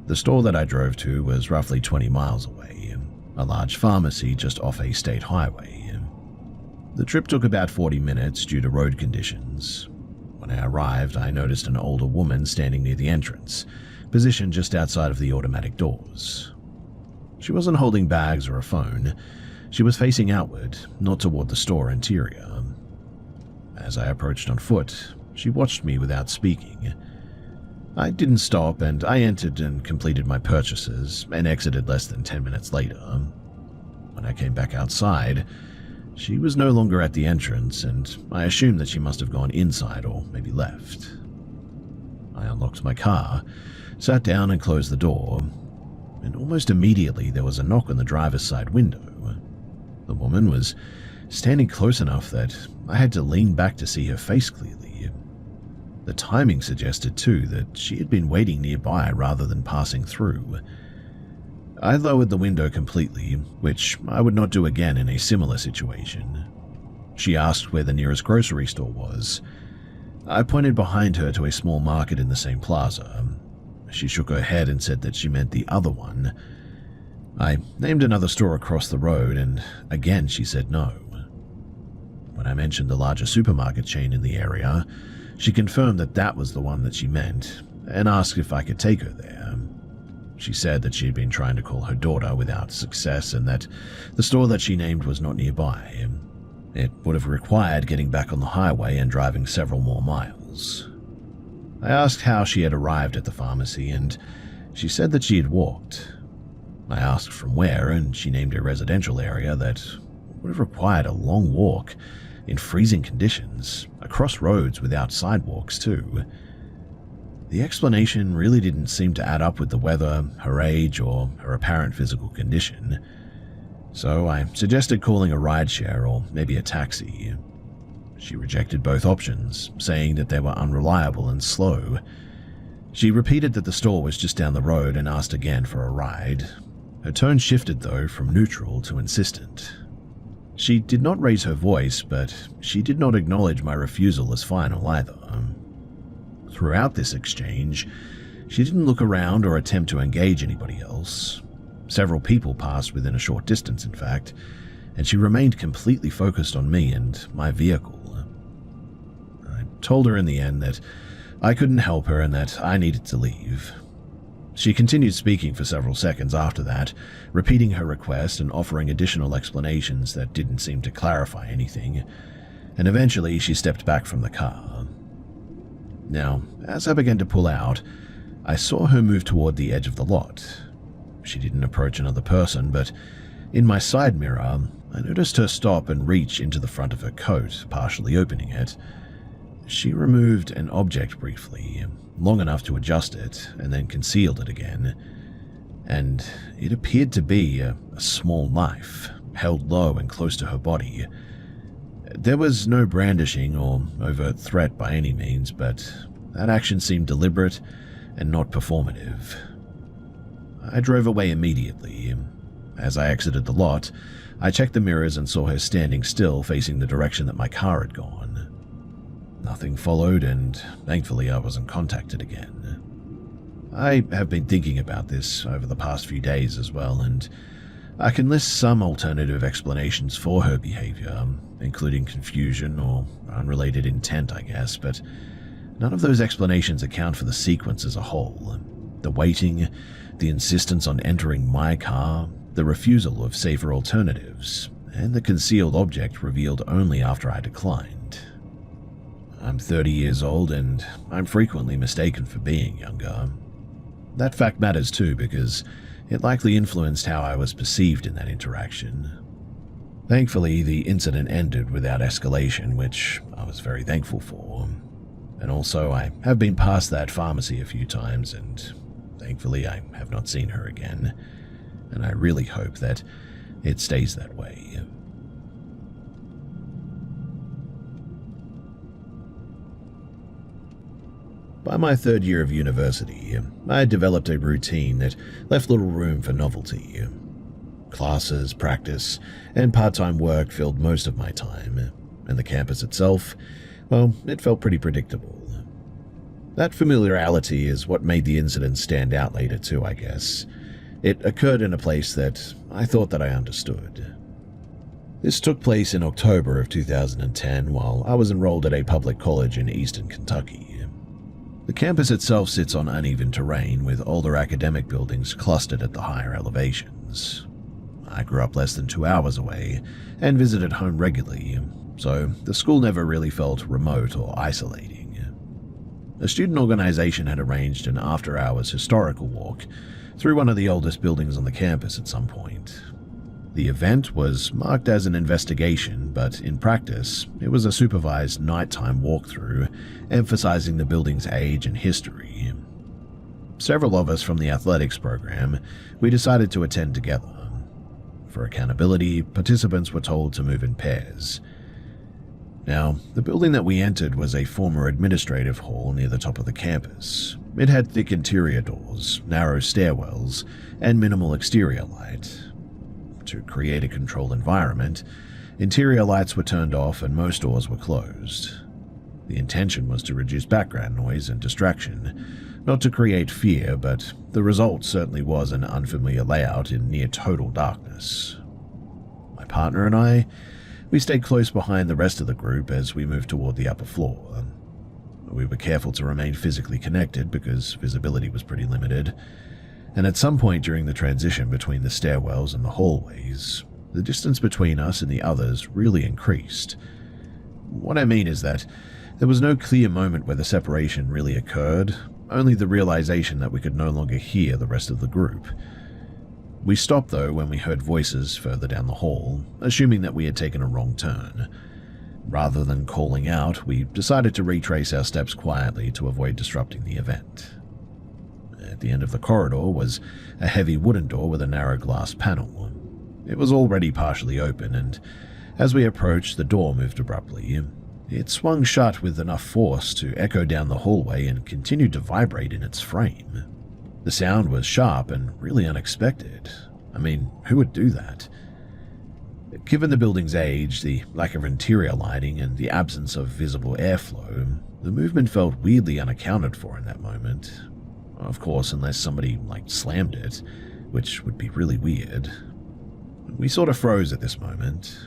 The store that I drove to was roughly 20 miles away, a large pharmacy just off a state highway. The trip took about 40 minutes due to road conditions. When I arrived, I noticed an older woman standing near the entrance, positioned just outside of the automatic doors. She wasn't holding bags or a phone. She was facing outward, not toward the store interior. As I approached on foot, she watched me without speaking. I didn't stop, and I entered and completed my purchases and exited less than 10 minutes later. When I came back outside, She was no longer at the entrance, and I assumed that she must have gone inside or maybe left. I unlocked my car, sat down and closed the door, and almost immediately there was a knock on the driver's side window. The woman was standing close enough that I had to lean back to see her face clearly. The timing suggested too that she had been waiting nearby rather than passing through. I lowered the window completely, which I would not do again in a similar situation. She asked where the nearest grocery store was. I pointed behind her to a small market in the same plaza. She shook her head and said that she meant the other one. I named another store across the road, and again she said no. When I mentioned the larger supermarket chain in the area, she confirmed that that was the one that she meant, and asked if I could take her there. She said that she had been trying to call her daughter without success, and that the store that she named was not nearby. It would have required getting back on the highway and driving several more miles. I asked how she had arrived at the pharmacy, and she said that she had walked. I asked from where, and she named a residential area that would have required a long walk in freezing conditions, across roads without sidewalks too. The explanation really didn't seem to add up with the weather, her age, or her apparent physical condition. So I suggested calling a rideshare or maybe a taxi. She rejected both options, saying that they were unreliable and slow. She repeated that the store was just down the road and asked again for a ride. Her tone shifted though from neutral to insistent. She did not raise her voice, but she did not acknowledge my refusal as final either. Throughout this exchange, she didn't look around or attempt to engage anybody else. Several people passed within a short distance, in fact, and she remained completely focused on me and my vehicle. I told her in the end that I couldn't help her and that I needed to leave. She continued speaking for several seconds after that, repeating her request and offering additional explanations that didn't seem to clarify anything, and eventually she stepped back from the car. Now, as I began to pull out, I saw her move toward the edge of the lot. She didn't approach another person, but in my side mirror, I noticed her stop and reach into the front of her coat, partially opening it. She removed an object briefly, long enough to adjust it, and then concealed it again. And it appeared to be a small knife, held low and close to her body. There was no brandishing or overt threat by any means, but that action seemed deliberate and not performative. I drove away immediately. As I exited the lot, I checked the mirrors and saw her standing still facing the direction that my car had gone. Nothing followed, and thankfully I wasn't contacted again. I have been thinking about this over the past few days as well, and I can list some alternative explanations for her behavior, including confusion or unrelated intent, I guess, but none of those explanations account for the sequence as a whole. The waiting, the insistence on entering my car, the refusal of safer alternatives, and the concealed object revealed only after I declined. I'm 30 years old, and I'm frequently mistaken for being younger. That fact matters too, because it likely influenced how I was perceived in that interaction. Thankfully, the incident ended without escalation, which I was very thankful for. And also, I have been past that pharmacy a few times, and thankfully I have not seen her again. And I really hope that it stays that way. By my third year of university, I had developed a routine that left little room for novelty. Classes, practice, and part-time work filled most of my time, and the campus itself, well, it felt pretty predictable. That familiarity is what made the incident stand out later too, I guess. It occurred in a place that I thought that I understood. This took place in October of 2010 while I was enrolled at a public college in eastern Kentucky. The campus itself sits on uneven terrain with older academic buildings clustered at the higher elevations. I grew up less than 2 hours away and visited home regularly, so the school never really felt remote or isolating. A student organization had arranged an after-hours historical walk through one of the oldest buildings on the campus at some point. The event was marked as an investigation, but in practice, it was a supervised nighttime walkthrough, emphasizing the building's age and history. Several of us from the athletics program, we decided to attend together. For accountability, participants were told to move in pairs. Now, the building that we entered was a former administrative hall near the top of the campus. It had thick interior doors, narrow stairwells, and minimal exterior light. To create a controlled environment, interior lights were turned off and most doors were closed. The intention was to reduce background noise and distraction, not to create fear, but the result certainly was an unfamiliar layout in near total darkness. My partner and I, we stayed close behind the rest of the group as we moved toward the upper floor. We were careful to remain physically connected because visibility was pretty limited, and at some point during the transition between the stairwells and the hallways, the distance between us and the others really increased. What I mean is that there was no clear moment where the separation really occurred, only the realization that we could no longer hear the rest of the group. We stopped though when we heard voices further down the hall, assuming that we had taken a wrong turn. Rather than calling out, we decided to retrace our steps quietly to avoid disrupting the event. At the end of the corridor was a heavy wooden door with a narrow glass panel. It was already partially open, and as we approached, the door moved abruptly. It swung shut with enough force to echo down the hallway and continued to vibrate in its frame. The sound was sharp and really unexpected. I mean, who would do that? Given the building's age, the lack of interior lighting, and the absence of visible airflow, the movement felt weirdly unaccounted for in that moment. Of course, unless somebody, slammed it, which would be really weird. We sort of froze at this moment.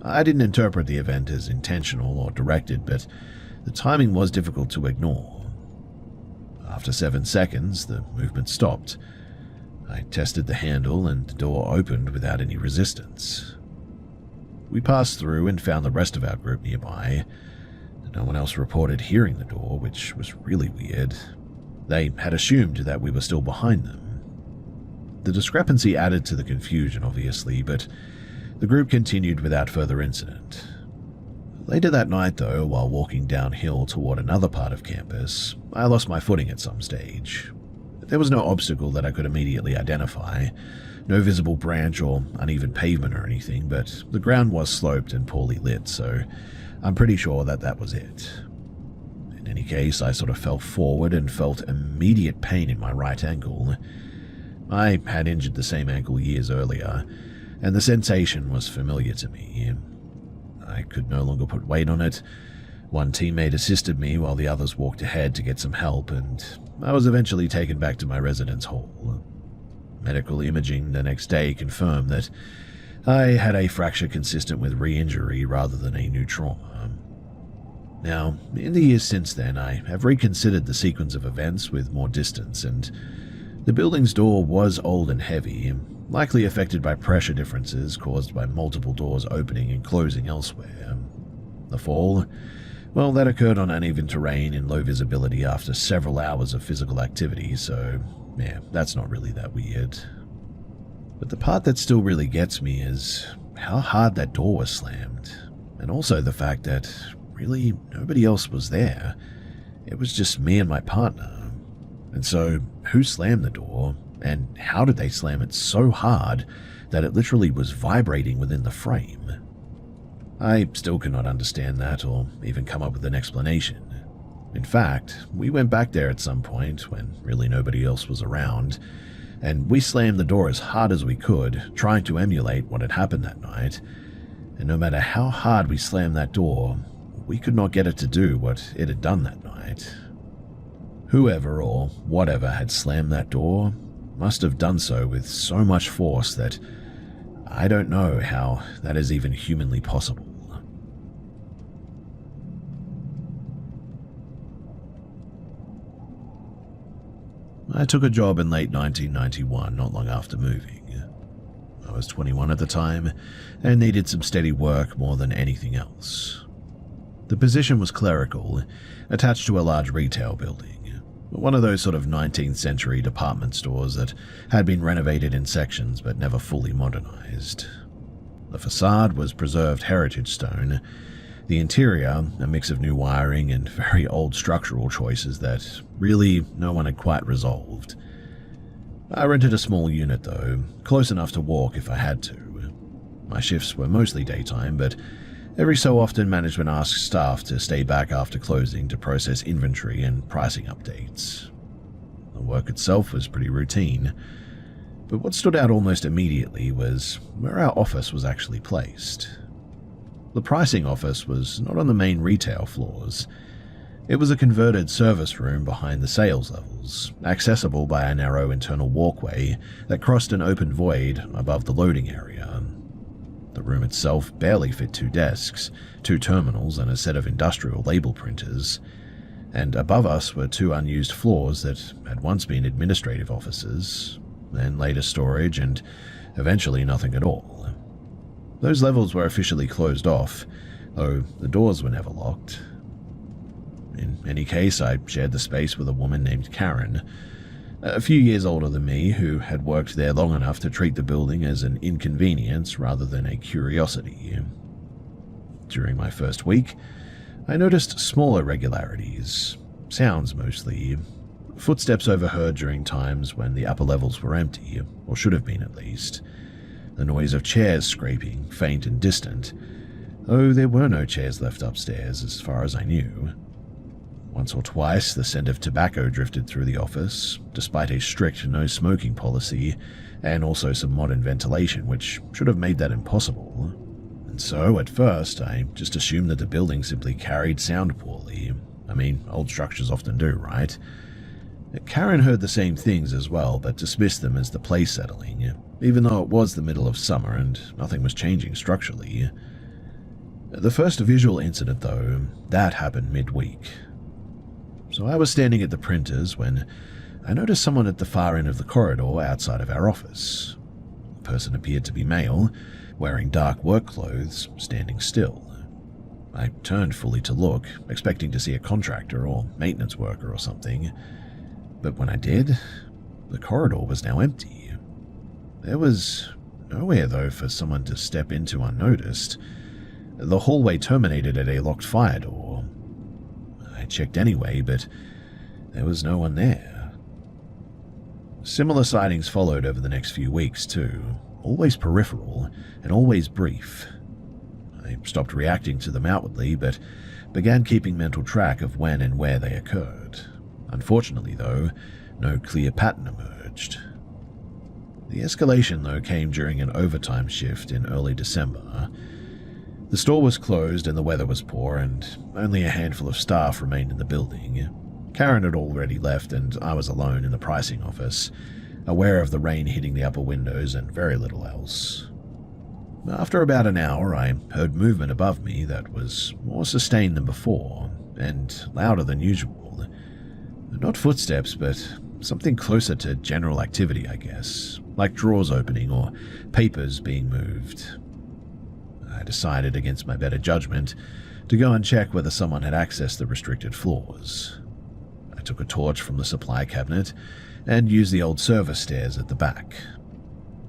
I didn't interpret the event as intentional or directed, but the timing was difficult to ignore. After 7 seconds, the movement stopped. I tested the handle and the door opened without any resistance. We passed through and found the rest of our group nearby. No one else reported hearing the door, which was really weird. They had assumed that we were still behind them. The discrepancy added to the confusion, obviously, but the group continued without further incident. Later that night, though, while walking downhill toward another part of campus, I lost my footing at some stage. There was no obstacle that I could immediately identify, no visible branch or uneven pavement or anything, but the ground was sloped and poorly lit, so I'm pretty sure that was it. In any case, I sort of fell forward and felt immediate pain in my right ankle. I had injured the same ankle years earlier, and the sensation was familiar to me. I could no longer put weight on it. One teammate assisted me while the others walked ahead to get some help, and I was eventually taken back to my residence hall. Medical imaging the next day confirmed that I had a fracture consistent with re-injury rather than a new trauma. Now, in the years since then, I have reconsidered the sequence of events with more distance, and the building's door was old and heavy, likely affected by pressure differences caused by multiple doors opening and closing elsewhere. The fall, well, that occurred on uneven terrain in low visibility after several hours of physical activity, so yeah, that's not really that weird. But the part that still really gets me is how hard that door was slammed, and also the fact that really nobody else was there. It was just me and my partner. And so, who slammed the door, and how did they slam it so hard that it literally was vibrating within the frame? I still cannot understand that or even come up with an explanation. In fact, we went back there at some point when really nobody else was around, and we slammed the door as hard as we could, trying to emulate what had happened that night. And no matter how hard we slammed that door, we could not get it to do what it had done that night. Whoever or whatever had slammed that door must have done so with so much force that I don't know how that is even humanly possible. I took a job in late 1991, not long after moving. I was 21 at the time and needed some steady work more than anything else. The position was clerical, attached to a large retail building, one of those sort of 19th century department stores that had been renovated in sections but never fully modernized. The facade was preserved heritage stone, the interior a mix of new wiring and very old structural choices that really no one had quite resolved. I rented a small unit though, close enough to walk if I had to. My shifts were mostly daytime, but every so often management asked staff to stay back after closing to process inventory and pricing updates. The work itself was pretty routine, but what stood out almost immediately was where our office was actually placed. The pricing office was not on the main retail floors. It was a converted service room behind the sales levels, accessible by a narrow internal walkway that crossed an open void above the loading area. The room itself barely fit 2 desks, 2 terminals, and a set of industrial label printers, and above us were 2 unused floors that had once been administrative offices, then later storage, and eventually nothing at all. Those levels were officially closed off, though the doors were never locked. In any case, I shared the space with a woman named Karen, a few years older than me, who had worked there long enough to treat the building as an inconvenience rather than a curiosity. During my first week, I noticed small irregularities, sounds mostly, footsteps overheard during times when the upper levels were empty, or should have been at least, the noise of chairs scraping, faint and distant, though there were no chairs left upstairs as far as I knew. Once or twice, the scent of tobacco drifted through the office, despite a strict no-smoking policy, and also some modern ventilation, which should have made that impossible. And so, at first, I just assumed that the building simply carried sound poorly. I mean, old structures often do, right? Karen heard the same things as well, but dismissed them as the place settling, even though it was the middle of summer and nothing was changing structurally. The first visual incident, though, that happened midweek. So I was standing at the printers when I noticed someone at the far end of the corridor outside of our office. The person appeared to be male, wearing dark work clothes, standing still. I turned fully to look, expecting to see a contractor or maintenance worker or something. But when I did, the corridor was now empty. There was nowhere, though, for someone to step into unnoticed. The hallway terminated at a locked fire door. I checked anyway, but there was no one there. Similar sightings followed over the next few weeks, too, always peripheral and always brief. I stopped reacting to them outwardly, but began keeping mental track of when and where they occurred. Unfortunately, though, no clear pattern emerged. The escalation, though, came during an overtime shift in early December. The store was closed and the weather was poor, and only a handful of staff remained in the building. Karen had already left and I was alone in the pricing office, aware of the rain hitting the upper windows and very little else. After about an hour, I heard movement above me that was more sustained than before, and louder than usual. Not footsteps, but something closer to general activity, I guess, like drawers opening or papers being moved. I decided, against my better judgment, to go and check whether someone had accessed the restricted floors. I took a torch from the supply cabinet and used the old service stairs at the back.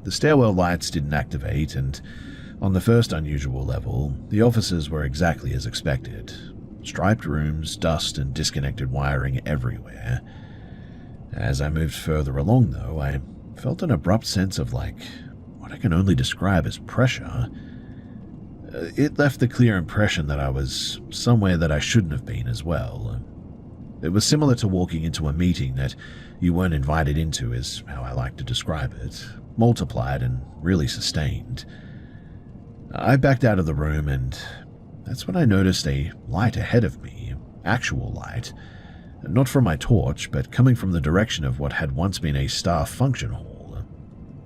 The stairwell lights didn't activate, and on the first unusual level, the offices were exactly as expected. Striped rooms, dust and disconnected wiring everywhere. As I moved further along, though, I felt an abrupt sense of, what I can only describe as pressure. It left the clear impression that I was somewhere that I shouldn't have been as well. It was similar to walking into a meeting that you weren't invited into, is how I like to describe it, multiplied and really sustained. I backed out of the room, and that's when I noticed a light ahead of me, actual light, not from my torch, but coming from the direction of what had once been a staff function hall.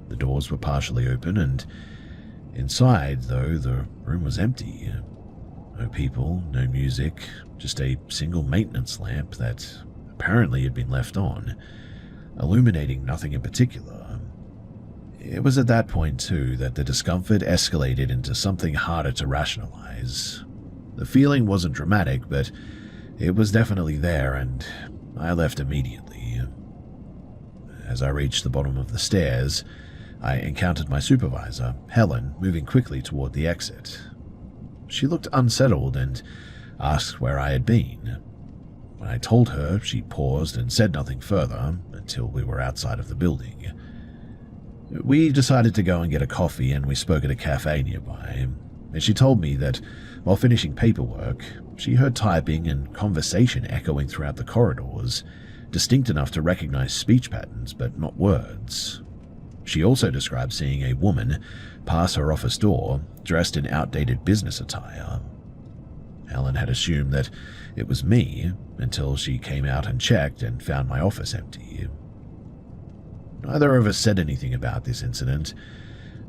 The doors were partially open, and inside, though, the room was empty. No people, no music, just a single maintenance lamp that apparently had been left on, illuminating nothing in particular. It was at that point, too, that the discomfort escalated into something harder to rationalize. The feeling wasn't dramatic, but it was definitely there, and I left immediately. As I reached the bottom of the stairs, I encountered my supervisor, Helen, moving quickly toward the exit. She looked unsettled and asked where I had been. When I told her, she paused and said nothing further until we were outside of the building. We decided to go and get a coffee, and we spoke at a cafe nearby, and she told me that while finishing paperwork, she heard typing and conversation echoing throughout the corridors, distinct enough to recognize speech patterns but not words. She also described seeing a woman pass her office door dressed in outdated business attire. Helen had assumed that it was me until she came out and checked and found my office empty. Neither of us said anything about this incident.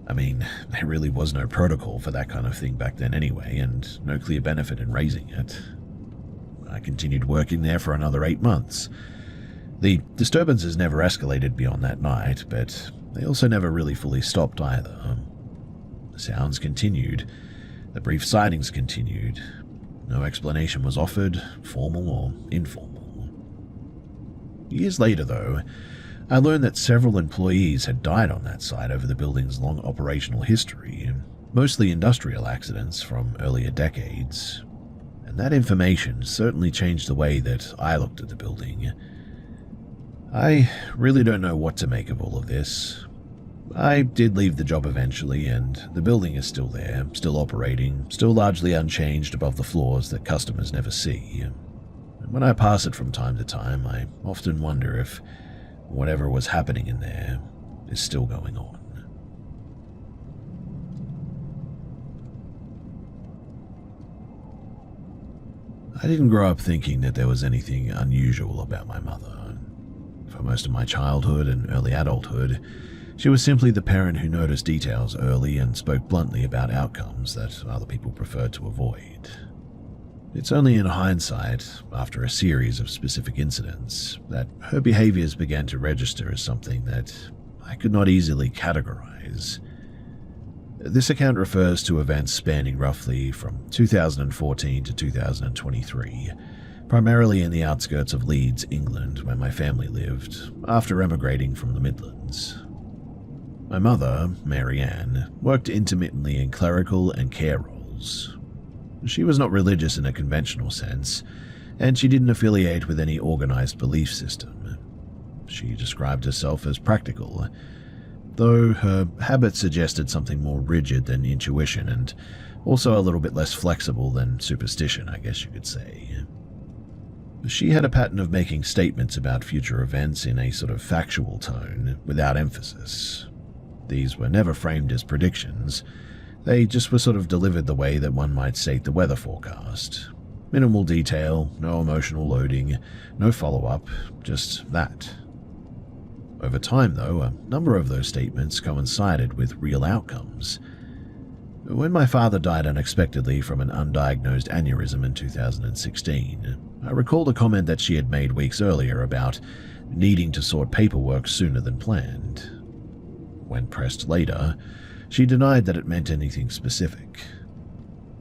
I mean, there really was no protocol for that kind of thing back then anyway, and no clear benefit in raising it. I continued working there for another 8 months. The disturbances never escalated beyond that night, but they also never really fully stopped either. The sounds continued. The brief sightings continued. No explanation was offered, formal or informal. Years later, though, I learned that several employees had died on that site over the building's long operational history, mostly industrial accidents from earlier decades. And that information certainly changed the way that I looked at the building. I really don't know what to make of all of this. I did leave the job eventually, and the building is still there, still operating, still largely unchanged above the floors that customers never see. And when I pass it from time to time, I often wonder if whatever was happening in there is still going on. I didn't grow up thinking that there was anything unusual about my mother. For most of my childhood and early adulthood, she was simply the parent who noticed details early and spoke bluntly about outcomes that other people preferred to avoid. It's only in hindsight, after a series of specific incidents, that her behaviors began to register as something that I could not easily categorize. This account refers to events spanning roughly from 2014 to 2023, primarily in the outskirts of Leeds, England, where my family lived, after emigrating from the Midlands. My mother, Mary Ann, worked intermittently in clerical and care roles. She was not religious in a conventional sense, and she didn't affiliate with any organized belief system. She described herself as practical, though her habits suggested something more rigid than intuition and also a little bit less flexible than superstition, I guess you could say. She had a pattern of making statements about future events in a sort of factual tone, without emphasis. These were never framed as predictions. They just were sort of delivered the way that one might state the weather forecast. Minimal detail, no emotional loading, no follow-up, just that. Over time, though, a number of those statements coincided with real outcomes. When my father died unexpectedly from an undiagnosed aneurysm in 2016, I recalled a comment that she had made weeks earlier about needing to sort paperwork sooner than planned. When pressed later, she denied that it meant anything specific.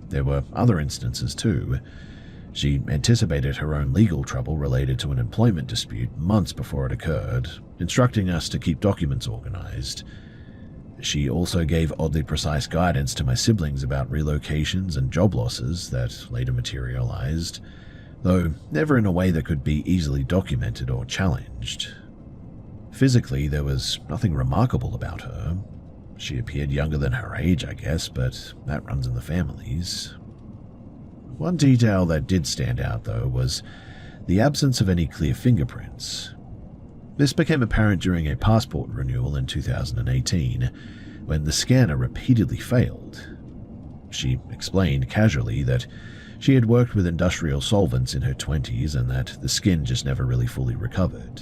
There were other instances too. She anticipated her own legal trouble related to an employment dispute months before it occurred, instructing us to keep documents organized. She also gave oddly precise guidance to my siblings about relocations and job losses that later materialized, though never in a way that could be easily documented or challenged. Physically, there was nothing remarkable about her. She appeared younger than her age, I guess, but that runs in the families. One detail that did stand out, though, was the absence of any clear fingerprints. This became apparent during a passport renewal in 2018, when the scanner repeatedly failed. She explained casually that she had worked with industrial solvents in her 20s and that the skin just never really fully recovered.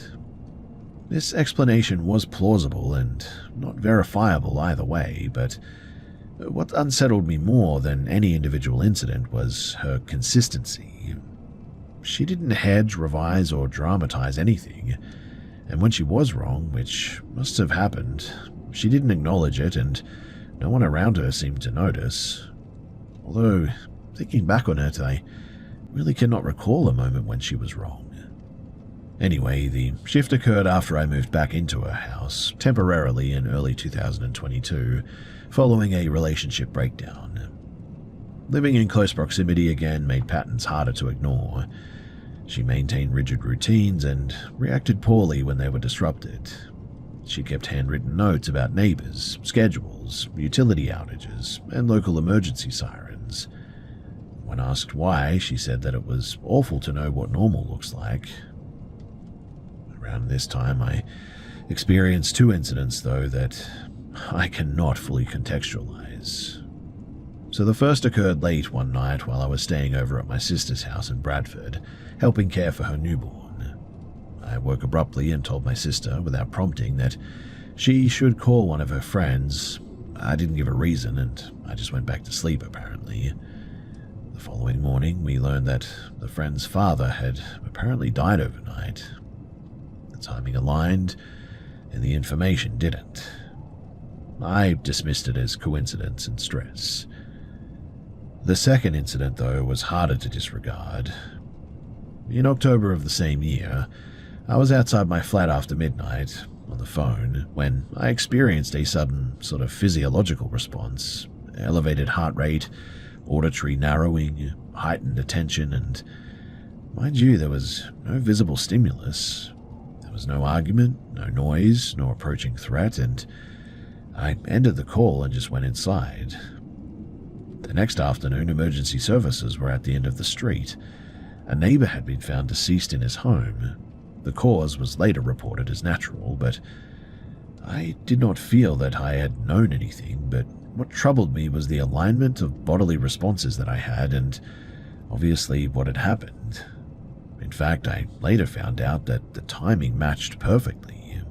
This explanation was plausible and not verifiable either way, but what unsettled me more than any individual incident was her consistency. She didn't hedge, revise, or dramatize anything, and when she was wrong, which must have happened, she didn't acknowledge it, and no one around her seemed to notice. Although, thinking back on it, I really cannot recall a moment when she was wrong. Anyway, the shift occurred after I moved back into her house, temporarily in early 2022, following a relationship breakdown. Living in close proximity again made patterns harder to ignore. She maintained rigid routines and reacted poorly when they were disrupted. She kept handwritten notes about neighbors, schedules, utility outages, and local emergency sirens. When asked why, she said that it was awful to know what normal looks like. Around this time, I experienced two incidents, though, that I cannot fully contextualize. So the first occurred late one night while I was staying over at my sister's house in Bradford, helping care for her newborn. I woke abruptly and told my sister, without prompting, that she should call one of her friends. I didn't give a reason, and I just went back to sleep, apparently. The following morning, we learned that the friend's father had apparently died overnight. The timing aligned, and the information didn't. I dismissed it as coincidence and stress. The second incident, though, was harder to disregard. In October of the same year, I was outside my flat after midnight, on the phone, when I experienced a sudden sort of physiological response, elevated heart rate, auditory narrowing, heightened attention, and mind you, there was no visible stimulus. There was no argument, no noise, no approaching threat, and I ended the call and just went inside. The next afternoon, emergency services were at the end of the street. A neighbor had been found deceased in his home. The cause was later reported as natural, but I did not feel that I had known anything, but what troubled me was the alignment of bodily responses that I had and obviously what had happened. In fact, I later found out that the timing matched perfectly.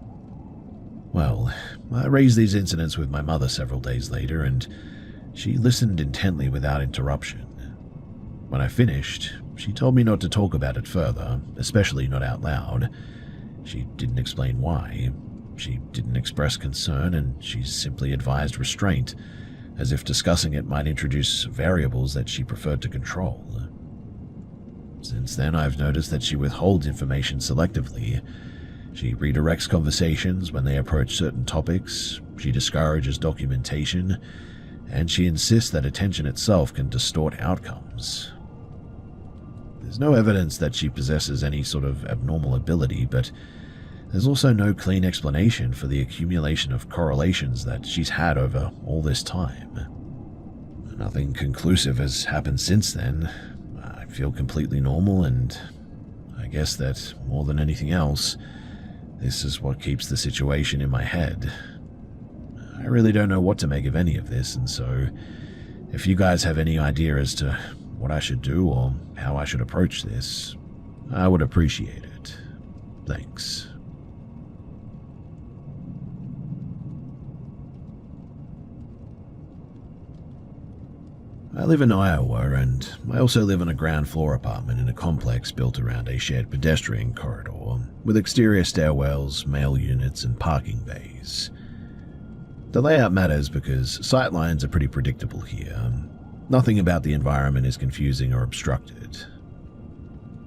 Well, I raised these incidents with my mother several days later, and she listened intently without interruption. When I finished, she told me not to talk about it further, especially not out loud. She didn't explain why. She didn't express concern, and she simply advised restraint, as if discussing it might introduce variables that she preferred to control. Since then, I've noticed that she withholds information selectively. She redirects conversations when they approach certain topics, she discourages documentation, and she insists that attention itself can distort outcomes. There's no evidence that she possesses any sort of abnormal ability, but there's also no clean explanation for the accumulation of correlations that she's had over all this time. Nothing conclusive has happened since then. I feel completely normal, and I guess that, more than anything else, this is what keeps the situation in my head. I really don't know what to make of any of this, and so if you guys have any idea as to what I should do or how I should approach this, I would appreciate it. Thanks. I live in Iowa, and I also live in a ground floor apartment in a complex built around a shared pedestrian corridor, with exterior stairwells, mail units, and parking bays. The layout matters because sightlines are pretty predictable here. Nothing about the environment is confusing or obstructed.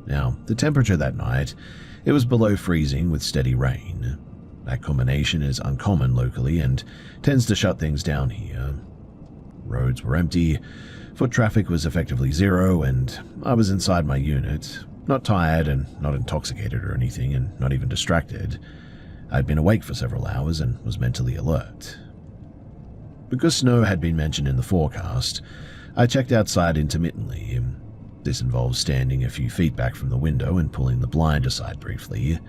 Now, the temperature that night, it was below freezing with steady rain. That combination is uncommon locally and tends to shut things down here. Roads were empty, foot traffic was effectively zero, and I was inside my unit, not tired and not intoxicated or anything, and not even distracted. I'd been awake for several hours and was mentally alert. Because snow had been mentioned in the forecast, I checked outside intermittently. This involves standing a few feet back from the window and pulling the blind aside briefly.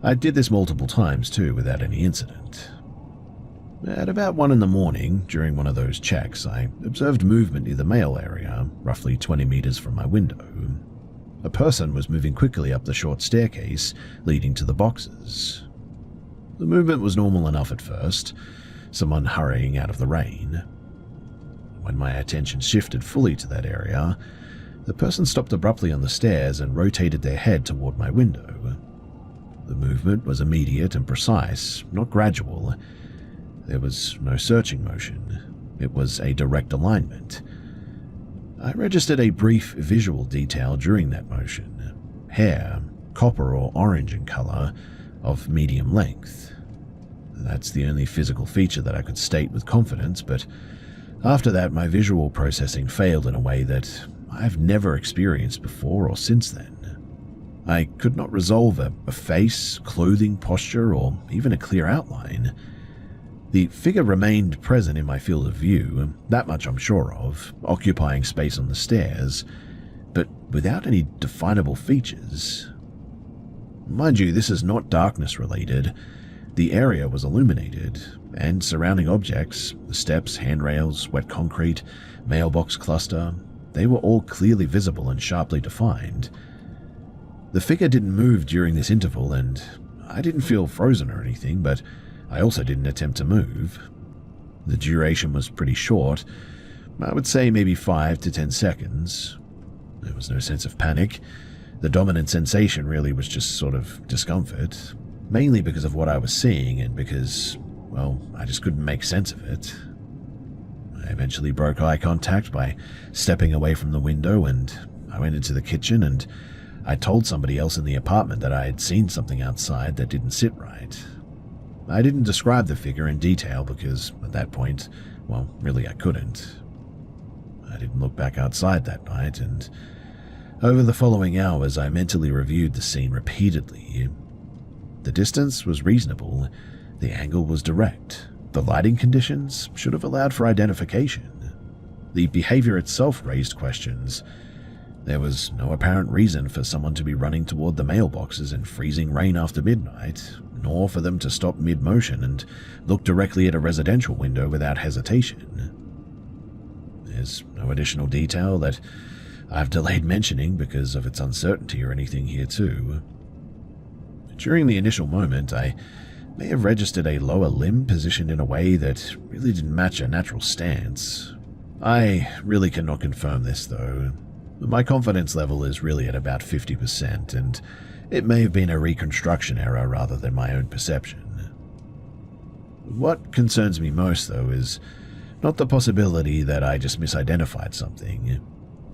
I did this multiple times too, without any incident. At about 1 a.m, during one of those checks, I observed movement near the mail area, roughly 20 meters from my window. A person was moving quickly up the short staircase leading to the boxes. The movement was normal enough at first, someone hurrying out of the rain. When my attention shifted fully to that area, the person stopped abruptly on the stairs and rotated their head toward my window. The movement was immediate and precise, not gradual. There was no searching motion. It was a direct alignment. I registered a brief visual detail during that motion. Hair, copper or orange in color, of medium length. That's the only physical feature that I could state with confidence, but after that my visual processing failed in a way that I've never experienced before or since then. I could not resolve a face, clothing, posture, or even a clear outline. The figure remained present in my field of view, that much I'm sure of, occupying space on the stairs, but without any definable features. Mind you, this is not darkness related. The area was illuminated, and surrounding objects, the steps, handrails, wet concrete, mailbox cluster, they were all clearly visible and sharply defined. The figure didn't move during this interval, and I didn't feel frozen or anything, but I also didn't attempt to move. The duration was pretty short. I would say maybe 5 to 10 seconds. There was no sense of panic. The dominant sensation really was just sort of discomfort, mainly because of what I was seeing and because, well, I just couldn't make sense of it. I eventually broke eye contact by stepping away from the window, and I went into the kitchen, and I told somebody else in the apartment that I had seen something outside that didn't sit right. I didn't describe the figure in detail because, at that point, well, really I couldn't. I didn't look back outside that night, and over the following hours I mentally reviewed the scene repeatedly. The distance was reasonable, the angle was direct, the lighting conditions should have allowed for identification. The behavior itself raised questions. There was no apparent reason for someone to be running toward the mailboxes in freezing rain after midnight, nor for them to stop mid-motion and look directly at a residential window without hesitation. There's no additional detail that I've delayed mentioning because of its uncertainty or anything here too. During the initial moment, I may have registered a lower limb positioned in a way that really didn't match a natural stance. I really cannot confirm this though. My confidence level is really at about 50%, and it may have been a reconstruction error rather than my own perception. What concerns me most, though, is not the possibility that I just misidentified something.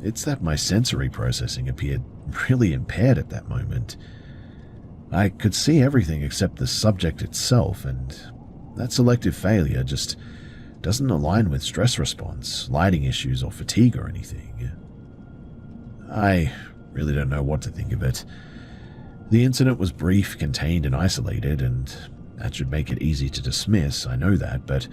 It's that my sensory processing appeared really impaired at that moment. I could see everything except the subject itself, and that selective failure just doesn't align with stress response, lighting issues, or fatigue or anything. I really don't know what to think of it. The incident was brief, contained, and isolated, and that should make it easy to dismiss, I know that, but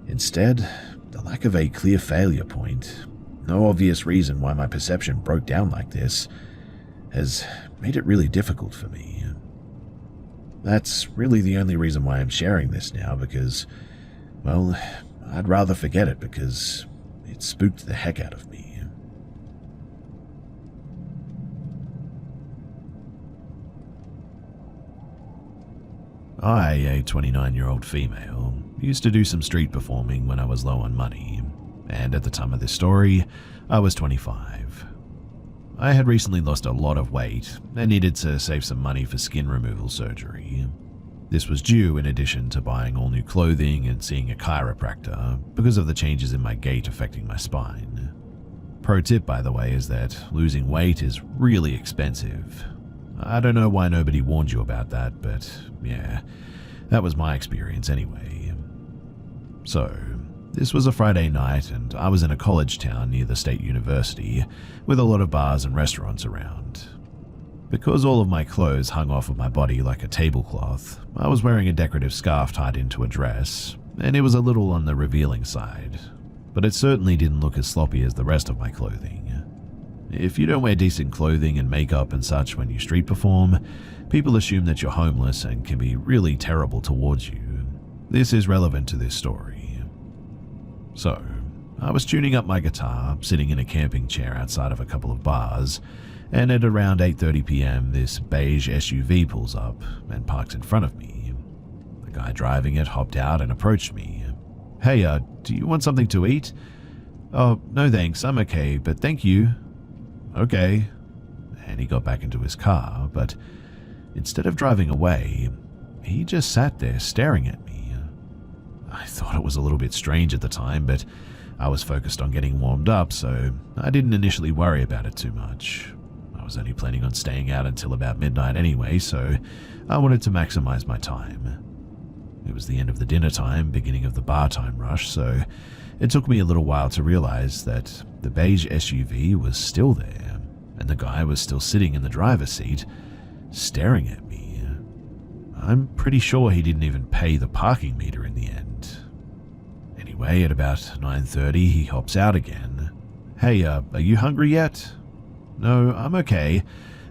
instead, the lack of a clear failure point, no obvious reason why my perception broke down like this, has made it really difficult for me. That's really the only reason why I'm sharing this now, because, well, I'd rather forget it because it spooked the heck out of me. I, a 29-year-old female, used to do some street performing when I was low on money, and at the time of this story, I was 25. I had recently lost a lot of weight and needed to save some money for skin removal surgery. This was due in addition to buying all new clothing and seeing a chiropractor because of the changes in my gait affecting my spine. Pro tip, by the way, is that losing weight is really expensive. I don't know why nobody warned you about that, but yeah, that was my experience anyway. So, this was a Friday night and I was in a college town near the state university with a lot of bars and restaurants around. Because all of my clothes hung off of my body like a tablecloth, I was wearing a decorative scarf tied into a dress, and it was a little on the revealing side, but it certainly didn't look as sloppy as the rest of my clothing. If you don't wear decent clothing and makeup and such when you street perform, people assume that you're homeless and can be really terrible towards you. This is relevant to this story. So, I was tuning up my guitar, sitting in a camping chair outside of a couple of bars, and at around 8:30 p.m. this beige SUV pulls up and parks in front of me. The guy driving it hopped out and approached me. "Hey, do you want something to eat?" "Oh, no thanks, I'm okay, but thank you." "Okay." And he got back into his car, but instead of driving away, he just sat there staring at me. I thought it was a little bit strange at the time, but I was focused on getting warmed up, so I didn't initially worry about it too much. I was only planning on staying out until about midnight anyway, so I wanted to maximize my time. It was the end of the dinner time, beginning of the bar time rush, so it took me a little while to realize that the beige SUV was still there, and the guy was still sitting in the driver's seat, staring at me. I'm pretty sure he didn't even pay the parking meter in the end. Anyway, at about 9:30, he hops out again. "Hey, are you hungry yet?" "No, I'm okay.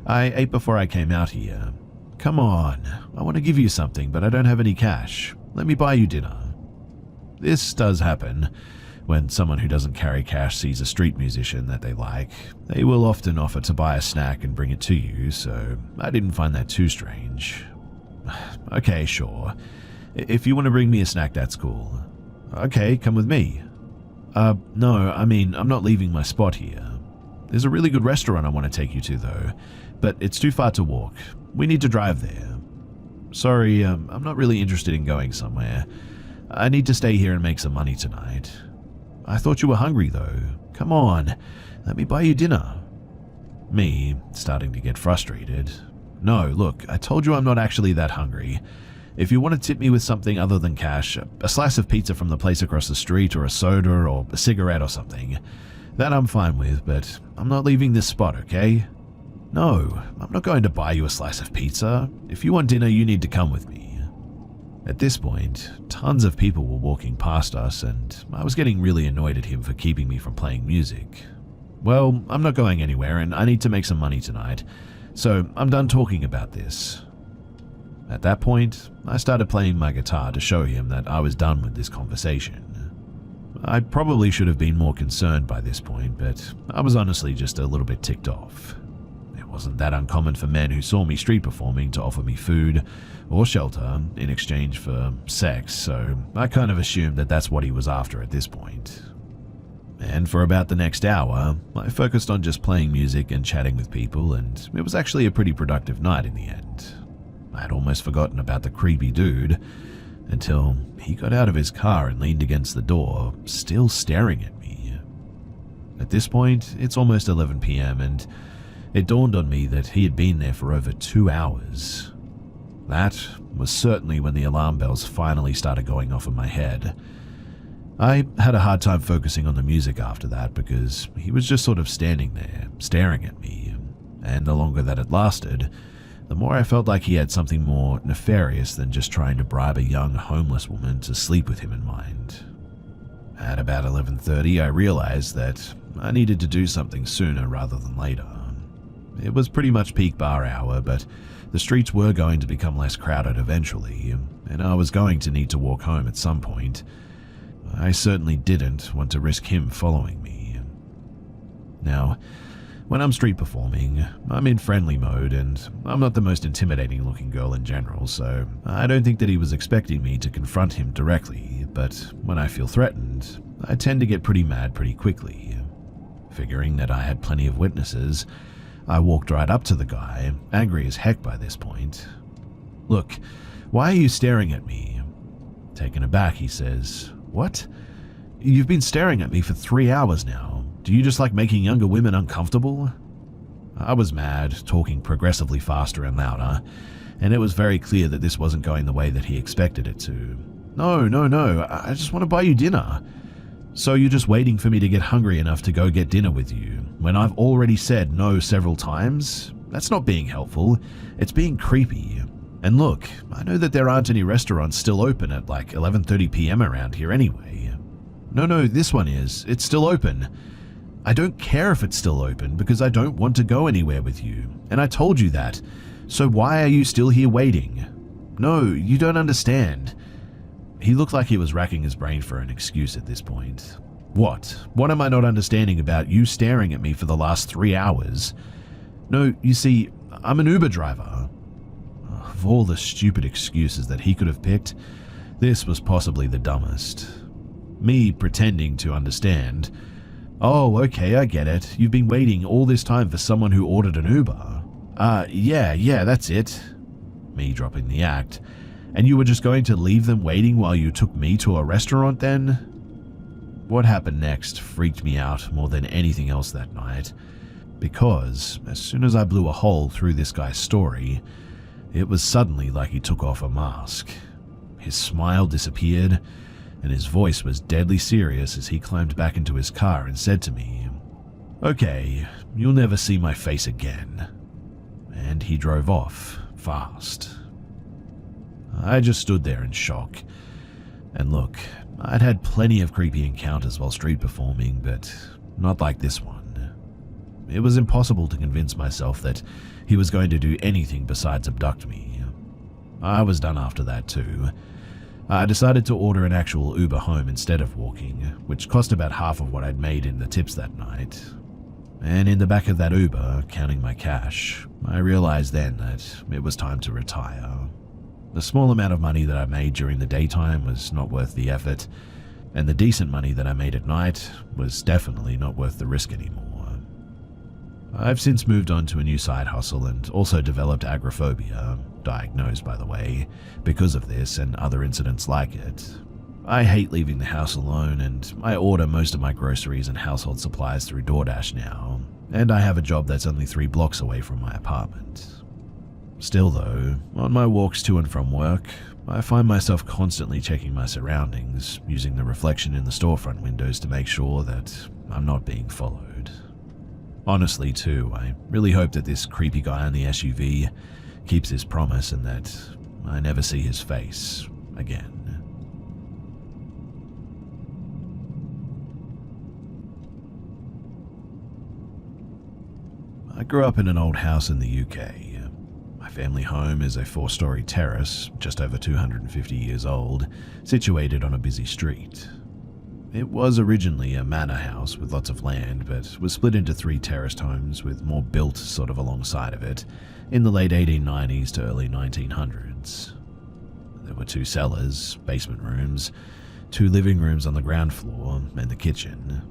I ate before I came out here." "Come on, I want to give you something, but I don't have any cash. Let me buy you dinner." This does happen. When someone who doesn't carry cash sees a street musician that they like, they will often offer to buy a snack and bring it to you, so I didn't find that too strange. "Okay, sure. If you want to bring me a snack, that's cool." "Okay, come with me." No, I mean, I'm not leaving my spot here. There's a really good restaurant I want to take you to, though, but it's too far to walk. We need to drive there." "Sorry, I'm not really interested in going somewhere. I need to stay here and make some money tonight." "I thought you were hungry, though. Come on, let me buy you dinner." Me, starting to get frustrated. "No, look, I told you I'm not actually that hungry. If you want to tip me with something other than cash, a slice of pizza from the place across the street, or a soda, or a cigarette or something, that I'm fine with, but I'm not leaving this spot, okay?" "No, I'm not going to buy you a slice of pizza. If you want dinner, you need to come with me." At this point, tons of people were walking past us, and I was getting really annoyed at him for keeping me from playing music. "Well, I'm not going anywhere, and I need to make some money tonight, so I'm done talking about this." At that point, I started playing my guitar to show him that I was done with this conversation. I probably should have been more concerned by this point, but I was honestly just a little bit ticked off. It wasn't that uncommon for men who saw me street performing to offer me food or shelter in exchange for sex, so I kind of assumed that that's what he was after at this point. And for about the next hour, I focused on just playing music and chatting with people, and it was actually a pretty productive night in the end. I had almost forgotten about the creepy dude until he got out of his car and leaned against the door, still staring at me. At this point, it's almost 11 p.m. and it dawned on me that he had been there for over 2 hours. That was certainly when the alarm bells finally started going off in my head. I had a hard time focusing on the music after that because he was just sort of standing there, staring at me, and the longer that it lasted, the more I felt like he had something more nefarious than just trying to bribe a young homeless woman to sleep with him in mind. At about 11:30, I realized that I needed to do something sooner rather than later. It was pretty much peak bar hour, but the streets were going to become less crowded eventually, and I was going to need to walk home at some point. I certainly didn't want to risk him following me. Now, when I'm street performing, I'm in friendly mode, and I'm not the most intimidating looking girl in general, so I don't think that he was expecting me to confront him directly, but when I feel threatened, I tend to get pretty mad pretty quickly. Figuring that I had plenty of witnesses, I walked right up to the guy, angry as heck by this point. "Look, why are you staring at me?" Taken aback, he says, "What? You've been staring at me for 3 hours now. Do you just like making younger women uncomfortable?" I was mad, talking progressively faster and louder, and it was very clear that this wasn't going the way that he expected it to. No, I just want to buy you dinner." "So you're just waiting for me to get hungry enough to go get dinner with you, when I've already said no several times? That's not being helpful, it's being creepy. And look, I know that there aren't any restaurants still open at like 11:30 p.m. around here anyway." No, this one is. It's still open." "I don't care if it's still open because I don't want to go anywhere with you, and I told you that. So why are you still here waiting?" "No, you don't understand." He looked like he was racking his brain for an excuse at this point. What am I not understanding about you staring at me for the last 3 hours?" "No, you see, I'm an Uber driver." Of all the stupid excuses that he could have picked, this was possibly the dumbest. Me pretending to understand. "Oh, okay, I get it. You've been waiting all this time for someone who ordered an Uber." Yeah, that's it." Me dropping the act. "And you were just going to leave them waiting while you took me to a restaurant then?" What happened next freaked me out more than anything else that night. because as soon as I blew a hole through this guy's story, it was suddenly like he took off a mask. His smile disappeared, and his voice was deadly serious as he climbed back into his car and said to me, "Okay, you'll never see my face again." And he drove off, fast. I just stood there in shock. And look, I'd had plenty of creepy encounters while street performing, but not like this one. It was impossible to convince myself that he was going to do anything besides abduct me. I was done after that too. I decided to order an actual Uber home instead of walking, which cost about half of what I'd made in the tips that night. And in the back of that Uber, counting my cash, I realized then that it was time to retire. The small amount of money that I made during the daytime was not worth the effort, and the decent money that I made at night was definitely not worth the risk anymore. I've since moved on to a new side hustle and also developed agoraphobia, diagnosed by the way, because of this and other incidents like it. I hate leaving the house alone, and I order most of my groceries and household supplies through DoorDash now, and I have a job that's only 3 blocks away from my apartment. Still though, on my walks to and from work, I find myself constantly checking my surroundings, using the reflection in the storefront windows to make sure that I'm not being followed. Honestly too, I really hope that this creepy guy in the SUV keeps his promise and that I never see his face again. I grew up in an old house in the UK. My family home is a 4-story terrace, just over 250 years old, situated on a busy street. It was originally a manor house with lots of land, but was split into 3 terraced homes with more built sort of alongside of it in the late 1890s to early 1900s. There were 2 cellars, basement rooms, 2 living rooms on the ground floor, and the kitchen.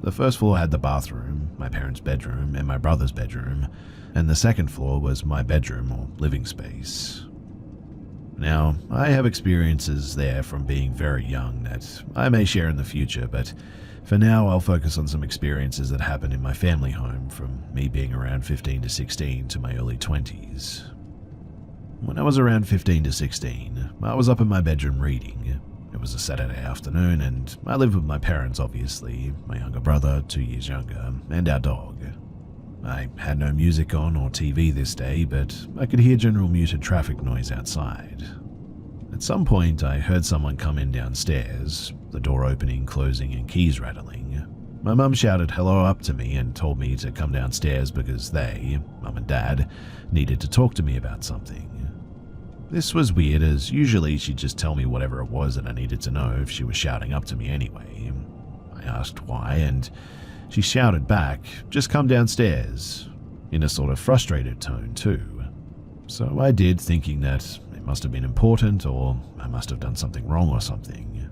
The first floor had the bathroom, my parents' bedroom, and my brother's bedroom, and the second floor was my bedroom or living space. Now, I have experiences there from being very young that I may share in the future, but for now I'll focus on some experiences that happened in my family home from me being around 15 to 16 to my early 20s. When I was around 15 to 16, I was up in my bedroom reading. It was a Saturday afternoon, and I lived with my parents, obviously, my younger brother, 2 years younger, and our dog. I had no music on or TV this day, but I could hear general muted traffic noise outside. At some point, I heard someone come in downstairs, the door opening, closing, and keys rattling. My mum shouted hello up to me and told me to come downstairs because they, Mum and Dad, needed to talk to me about something. This was weird, as usually she'd just tell me whatever it was that I needed to know if she was shouting up to me anyway. I asked why, and she shouted back, "Just come downstairs," in a sort of frustrated tone too. So I did, thinking that it must have been important or I must have done something wrong or something.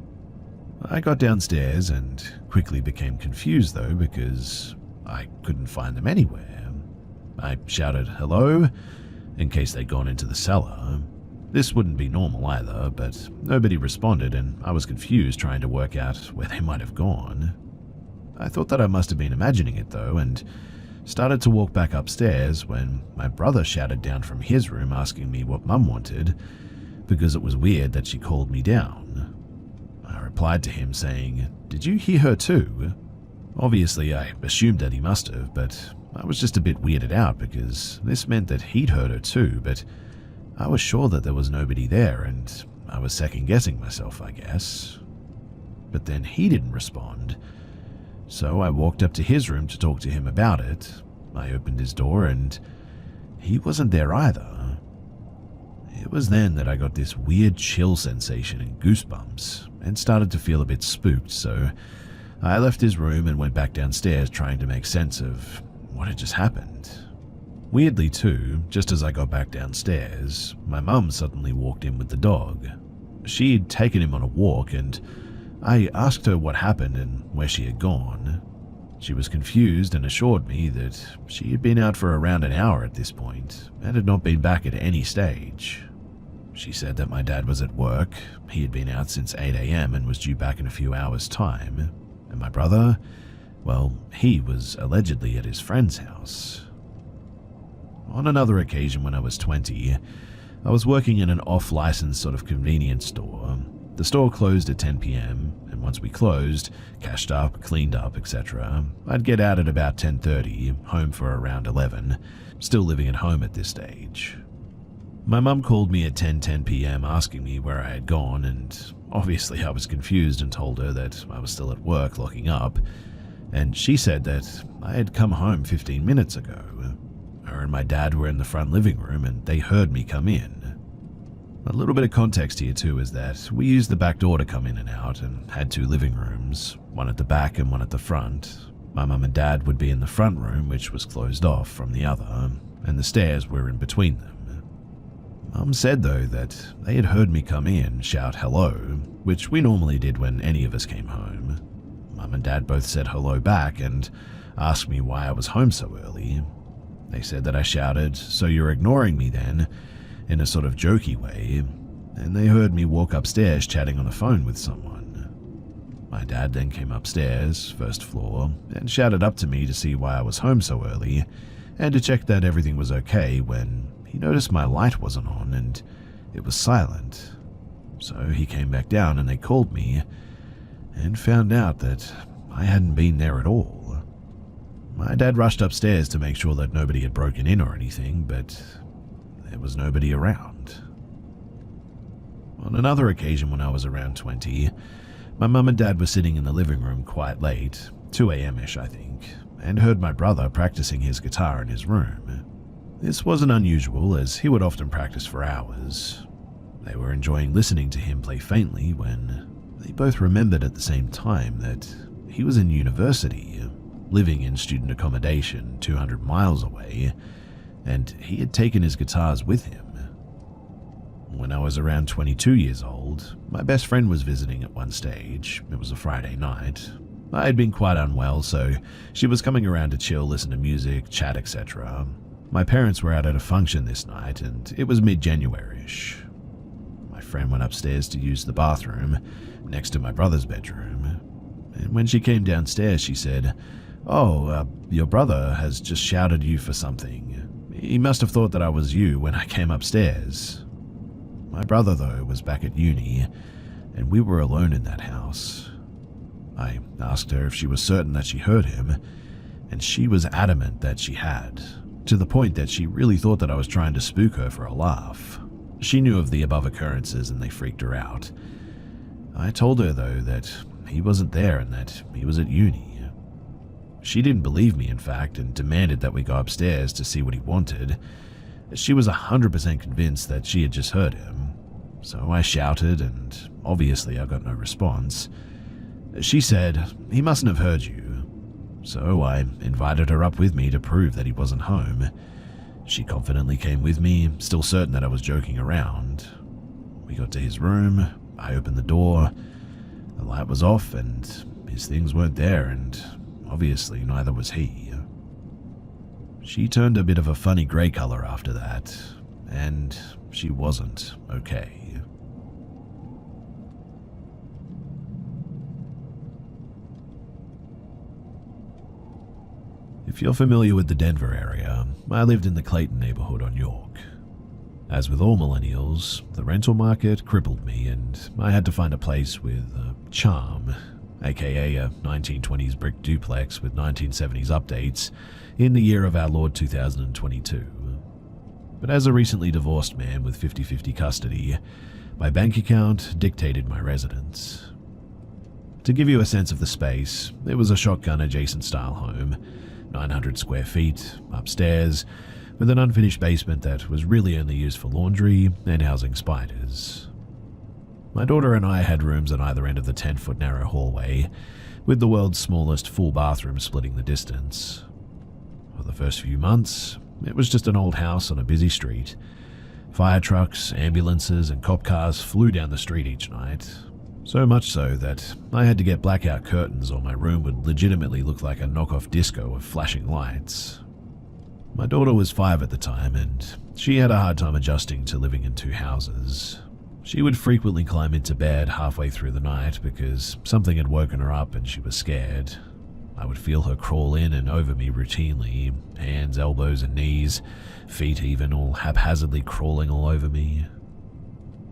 I got downstairs and quickly became confused though because I couldn't find them anywhere. I shouted hello in case they'd gone into the cellar. This wouldn't be normal either, but nobody responded and I was confused trying to work out where they might have gone. I thought that I must have been imagining it though and started to walk back upstairs when my brother shouted down from his room asking me what Mum wanted because it was weird that she called me down. I replied to him saying, "Did you hear her too?" Obviously I assumed that he must have, but I was just a bit weirded out because this meant that he'd heard her too, but I was sure that there was nobody there and I was second guessing myself, I guess. But then he didn't respond. So I walked up to his room to talk to him about it. I opened his door and he wasn't there either. It was then that I got this weird chill sensation and goosebumps and started to feel a bit spooked, so I left his room and went back downstairs trying to make sense of what had just happened. Weirdly too, just as I got back downstairs, my mum suddenly walked in with the dog. She'd taken him on a walk and I asked her what happened and where she had gone. She was confused and assured me that she had been out for around an hour at this point and had not been back at any stage. She said that my dad was at work, he had been out since 8 a.m. and was due back in a few hours' time, and my brother, Well, he was allegedly at his friend's house. On another occasion when I was 20, I was working in an off-license sort of convenience store. The store closed at 10 p.m, and once we closed, cashed up, cleaned up, etc., I'd get out at about 10:30, home for around 11, still living at home at this stage. My mum called me at 10:10 p.m. asking me where I had gone, and obviously I was confused and told her that I was still at work locking up, and she said that I had come home 15 minutes ago. Her and my dad were in the front living room and they heard me come in. A little bit of context here too is that we used the back door to come in and out and had 2 living rooms, one at the back and one at the front. My mum and dad would be in the front room, which was closed off, from the other, and the stairs were in between them. Mum said though that they had heard me come in, shout hello, which we normally did when any of us came home. Mum and dad both said hello back and asked me why I was home so early. They said that I shouted, "So you're ignoring me then?" in a sort of jokey way, and they heard me walk upstairs chatting on the phone with someone. My dad then came upstairs, first floor, and shouted up to me to see why I was home so early and to check that everything was okay when he noticed my light wasn't on and it was silent. So he came back down and they called me and found out that I hadn't been there at all. My dad rushed upstairs to make sure that nobody had broken in or anything, but there was nobody around. On another occasion when I was around 20, my mum and dad were sitting in the living room quite late, 2 a.m.-ish I think, and heard my brother practicing his guitar in his room. This wasn't unusual as he would often practice for hours. They were enjoying listening to him play faintly when they both remembered at the same time that he was in university, living in student accommodation 200 miles away, and he had taken his guitars with him. When I was around 22 years old, my best friend was visiting at one stage. It was a Friday night. I had been quite unwell, so she was coming around to chill, listen to music, chat, etc. My parents were out at a function this night, and it was mid-January-ish. My friend went upstairs to use the bathroom, next to my brother's bedroom, and when she came downstairs she said, "Oh, your brother has just shouted you for something. He must have thought that I was you when I came upstairs." My brother, though, was back at uni, and we were alone in that house. I asked her if she was certain that she heard him, and she was adamant that she had, to the point that she really thought that I was trying to spook her for a laugh. She knew of the above occurrences and they freaked her out. I told her, though, that he wasn't there and that he was at uni. She didn't believe me, in fact, and demanded that we go upstairs to see what he wanted. She was 100% convinced that she had just heard him. So I shouted, and obviously I got no response. She said, "He mustn't have heard you." So I invited her up with me to prove that he wasn't home. She confidently came with me, still certain that I was joking around. We got to his room, I opened the door, the light was off, and his things weren't there, and obviously neither was he. She turned a bit of a funny grey colour after that, and she wasn't okay. If you're familiar with the Denver area, I lived in the Clayton neighborhood on York. As with all millennials, the rental market crippled me and I had to find a place with charm, aka a 1920s brick duplex with 1970s updates, in the year of our Lord 2022. But as a recently divorced man with 50-50 custody, my bank account dictated my residence. To give you a sense of the space, it was a shotgun-adjacent style home, 900 square feet, upstairs, with an unfinished basement that was really only used for laundry and housing spiders. My daughter and I had rooms on either end of the 10-foot narrow hallway, with the world's smallest full bathroom splitting the distance. For the first few months, it was just an old house on a busy street. Fire trucks, ambulances, and cop cars flew down the street each night, so much so that I had to get blackout curtains or my room would legitimately look like a knockoff disco of flashing lights. My daughter was 5 at the time, and she had a hard time adjusting to living in 2 houses. She would frequently climb into bed halfway through the night because something had woken her up and she was scared. I would feel her crawl in and over me routinely, hands, elbows, and knees, feet even, all haphazardly crawling all over me.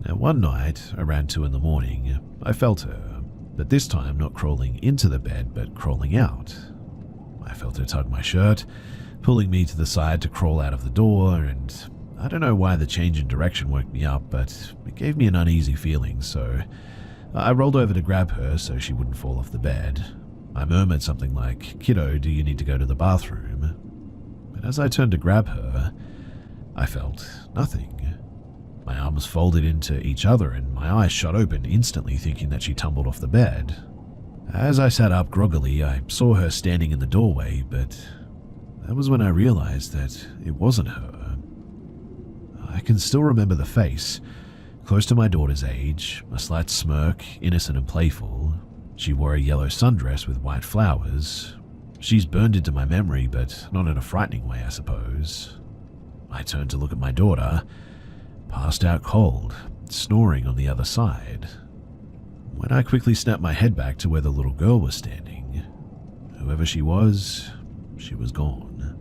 Now, one night, around 2 a.m, I felt her, but this time not crawling into the bed, but crawling out. I felt her tug my shirt, pulling me to the side to crawl out of the door, and I don't know why the change in direction woke me up, but it gave me an uneasy feeling, so I rolled over to grab her so she wouldn't fall off the bed. I murmured something like, "Kiddo, do you need to go to the bathroom?" But as I turned to grab her, I felt nothing. My arms folded into each other and my eyes shot open instantly, thinking that she tumbled off the bed. As I sat up groggily, I saw her standing in the doorway, but that was when I realized that it wasn't her. I can still remember the face, close to my daughter's age, a slight smirk, innocent and playful. She wore a yellow sundress with white flowers. She's burned into my memory, but not in a frightening way, I suppose. I turned to look at my daughter, passed out cold, snoring on the other side. When I quickly snapped my head back to where the little girl was standing, whoever she was gone.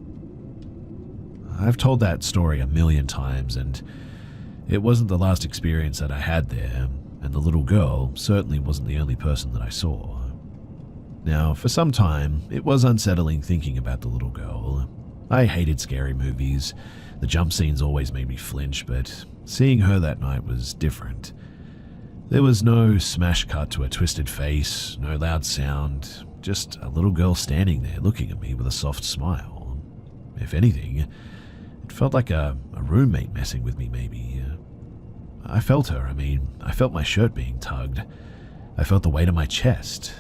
I've told that story a million times, and it wasn't the last experience that I had there, and the little girl certainly wasn't the only person that I saw. Now, for some time, it was unsettling thinking about the little girl. I hated scary movies. The jump scenes always made me flinch, but seeing her that night was different. There was no smash cut to a twisted face, no loud sound, just a little girl standing there looking at me with a soft smile. If anything, it felt like a roommate messing with me, maybe. I felt her. I felt my shirt being tugged. I felt the weight of my chest,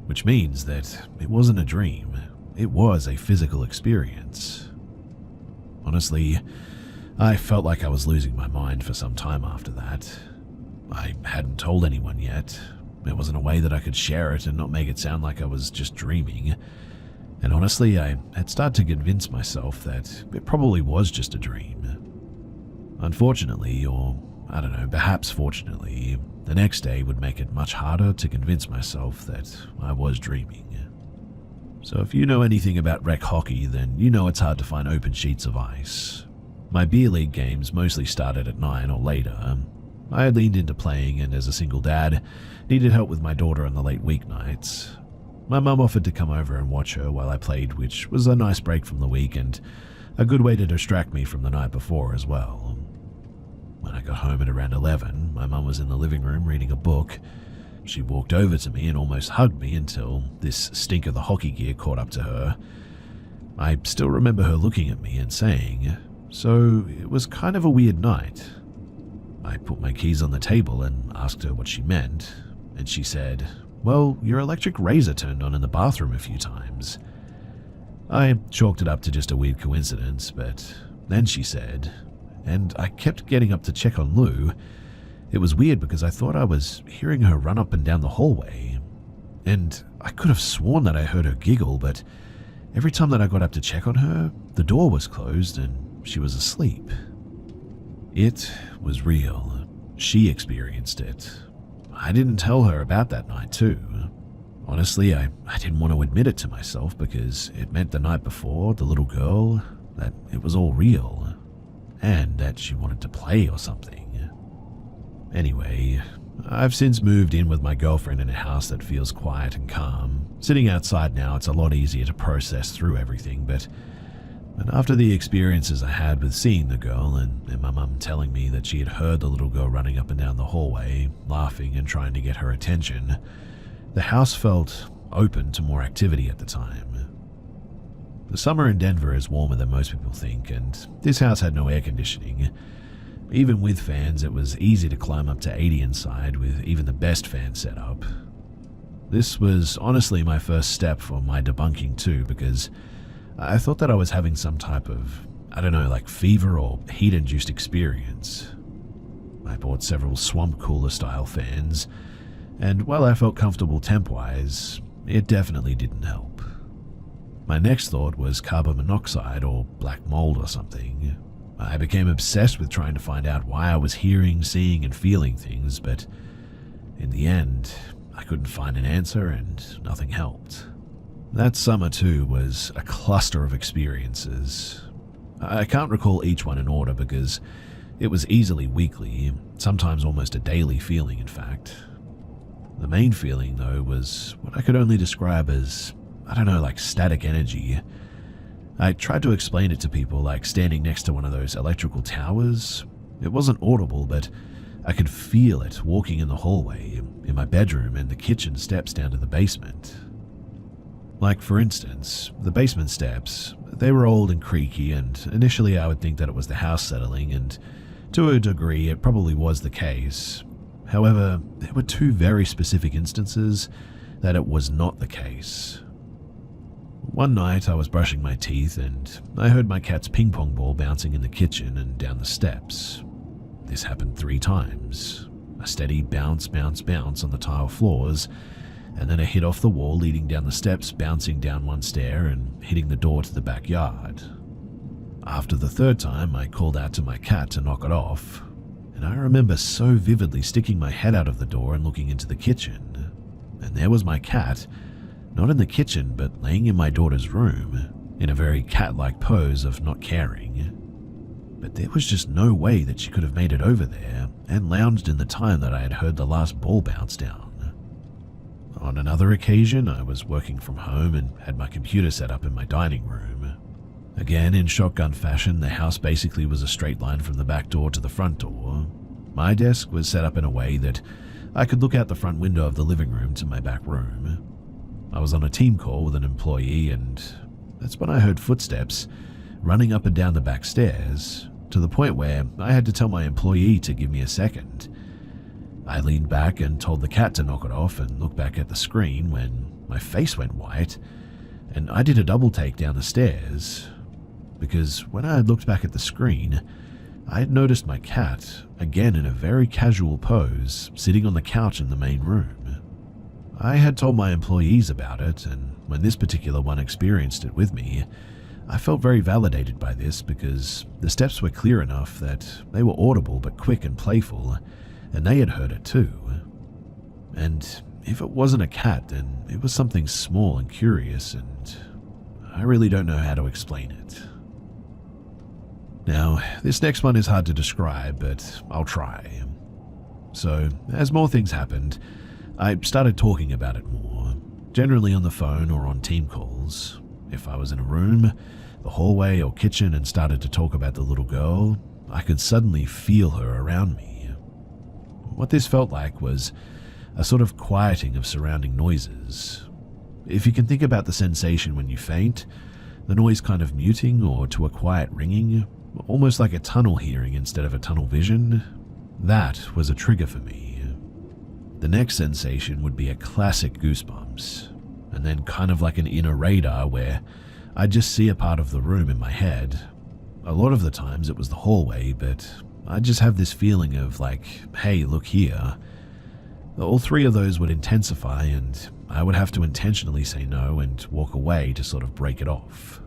which means that it wasn't a dream. It was a physical experience. Honestly, I felt like I was losing my mind for some time after that. I hadn't told anyone yet. There wasn't a way that I could share it and not make it sound like I was just dreaming. And honestly, I had started to convince myself that it probably was just a dream. Unfortunately, or I don't know, perhaps fortunately, the next day would make it much harder to convince myself that I was dreaming. So if you know anything about rec hockey, then you know it's hard to find open sheets of ice. My beer league games mostly started at 9 or later. I had leaned into playing, and as a single dad, needed help with my daughter on the late weeknights. My mum offered to come over and watch her while I played, which was a nice break from the week and a good way to distract me from the night before as well. When I got home at around 11, my mum was in the living room reading a book. She walked over to me and almost hugged me until this stink of the hockey gear caught up to her. I still remember her looking at me and saying, "So it was kind of a weird night." I put my keys on the table and asked her what she meant, and she said, "Well, your electric razor turned on in the bathroom a few times." I chalked it up to just a weird coincidence, but then she said, "And I kept getting up to check on Lou. It was weird because I thought I was hearing her run up and down the hallway, and I could have sworn that I heard her giggle, but every time that I got up to check on her, the door was closed and she was asleep." It was real. She experienced it. I didn't tell her about that night too. Honestly, I didn't want to admit it to myself because it meant the night before, the little girl, that it was all real, and that she wanted to play or something. Anyway, I've since moved in with my girlfriend in a house that feels quiet and calm. Sitting outside now, it's a lot easier to process through everything, but after the experiences I had with seeing the girl and my mum telling me that she had heard the little girl running up and down the hallway, laughing and trying to get her attention, the house felt open to more activity at the time. The summer in Denver is warmer than most people think, and this house had no air conditioning. Even with fans, it was easy to climb up to 80 inside with even the best fan setup. This was honestly my first step for my debunking too, because I thought that I was having some type of, like fever or heat-induced experience. I bought several swamp cooler style fans, and while I felt comfortable temp-wise, it definitely didn't help. My next thought was carbon monoxide or black mold or something. I became obsessed with trying to find out why I was hearing, seeing, and feeling things, but in the end, I couldn't find an answer and nothing helped. That summer too was a cluster of experiences. I can't recall each one in order because it was easily weekly, sometimes almost a daily feeling in fact. The main feeling though was what I could only describe as, I don't know, like static energy. I tried to explain it to people like standing next to one of those electrical towers. It wasn't audible, but I could feel it walking in the hallway, in my bedroom and the kitchen steps down to the basement. Like for instance, the basement steps, they were old and creaky, and initially I would think that it was the house settling, and to a degree it probably was the case. However, there were two very specific instances that it was not the case. One night I was brushing my teeth and I heard my cat's ping pong ball bouncing in the kitchen and down the steps. This happened 3 times. A steady bounce, bounce, bounce on the tile floors, and then a hit off the wall leading down the steps, bouncing down one stair and hitting the door to the backyard. After the 3rd time, I called out to my cat to knock it off, and I remember so vividly sticking my head out of the door and looking into the kitchen, and there was my cat, not in the kitchen but laying in my daughter's room, in a very cat-like pose of not caring. But there was just no way that she could have made it over there and lounged in the time that I had heard the last ball bounce down. On another occasion, I was working from home and had my computer set up in my dining room. Again, in shotgun fashion, the house basically was a straight line from the back door to the front door. My desk was set up in a way that I could look out the front window of the living room to my back room. I was on a team call with an employee, and that's when I heard footsteps running up and down the back stairs, to the point where I had to tell my employee to give me a second. I leaned back and told the cat to knock it off and looked back at the screen when my face went white, and I did a double take down the stairs, because when I had looked back at the screen, I had noticed my cat, again in a very casual pose, sitting on the couch in the main room. I had told my employees about it, and when this particular one experienced it with me, I felt very validated by this because the steps were clear enough that they were audible but quick and playful, and they had heard it too. And if it wasn't a cat, then it was something small and curious, and I really don't know how to explain it. Now, this next one is hard to describe, but I'll try. So, as more things happened, I started talking about it more, generally on the phone or on team calls. If I was in a room, the hallway or kitchen and started to talk about the little girl, I could suddenly feel her around me. What this felt like was a sort of quieting of surrounding noises. If you can think about the sensation when you faint, the noise kind of muting or to a quiet ringing, almost like a tunnel hearing instead of a tunnel vision, that was a trigger for me. The next sensation would be a classic goosebumps, and then kind of like an inner radar where I'd just see a part of the room in my head. A lot of the times it was the hallway, but I'd just have this feeling of like, hey, look here. All 3 of those would intensify, and I would have to intentionally say no and walk away to sort of break it off.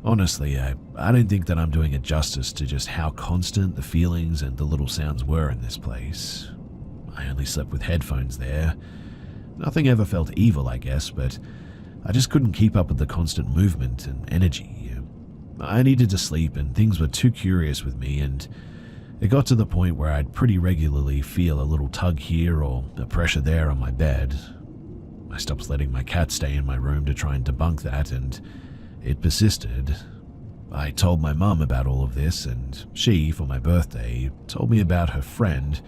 Honestly, I don't think that I'm doing it justice to just how constant the feelings and the little sounds were in this place. I only slept with headphones there. Nothing ever felt evil, I guess, but I just couldn't keep up with the constant movement and energy. I needed to sleep, and things were too curious with me, and it got to the point where I'd pretty regularly feel a little tug here or a pressure there on my bed. I stopped letting my cat stay in my room to try and debunk that, and it persisted. I told my mum about all of this, and she, for my birthday, told me about her friend,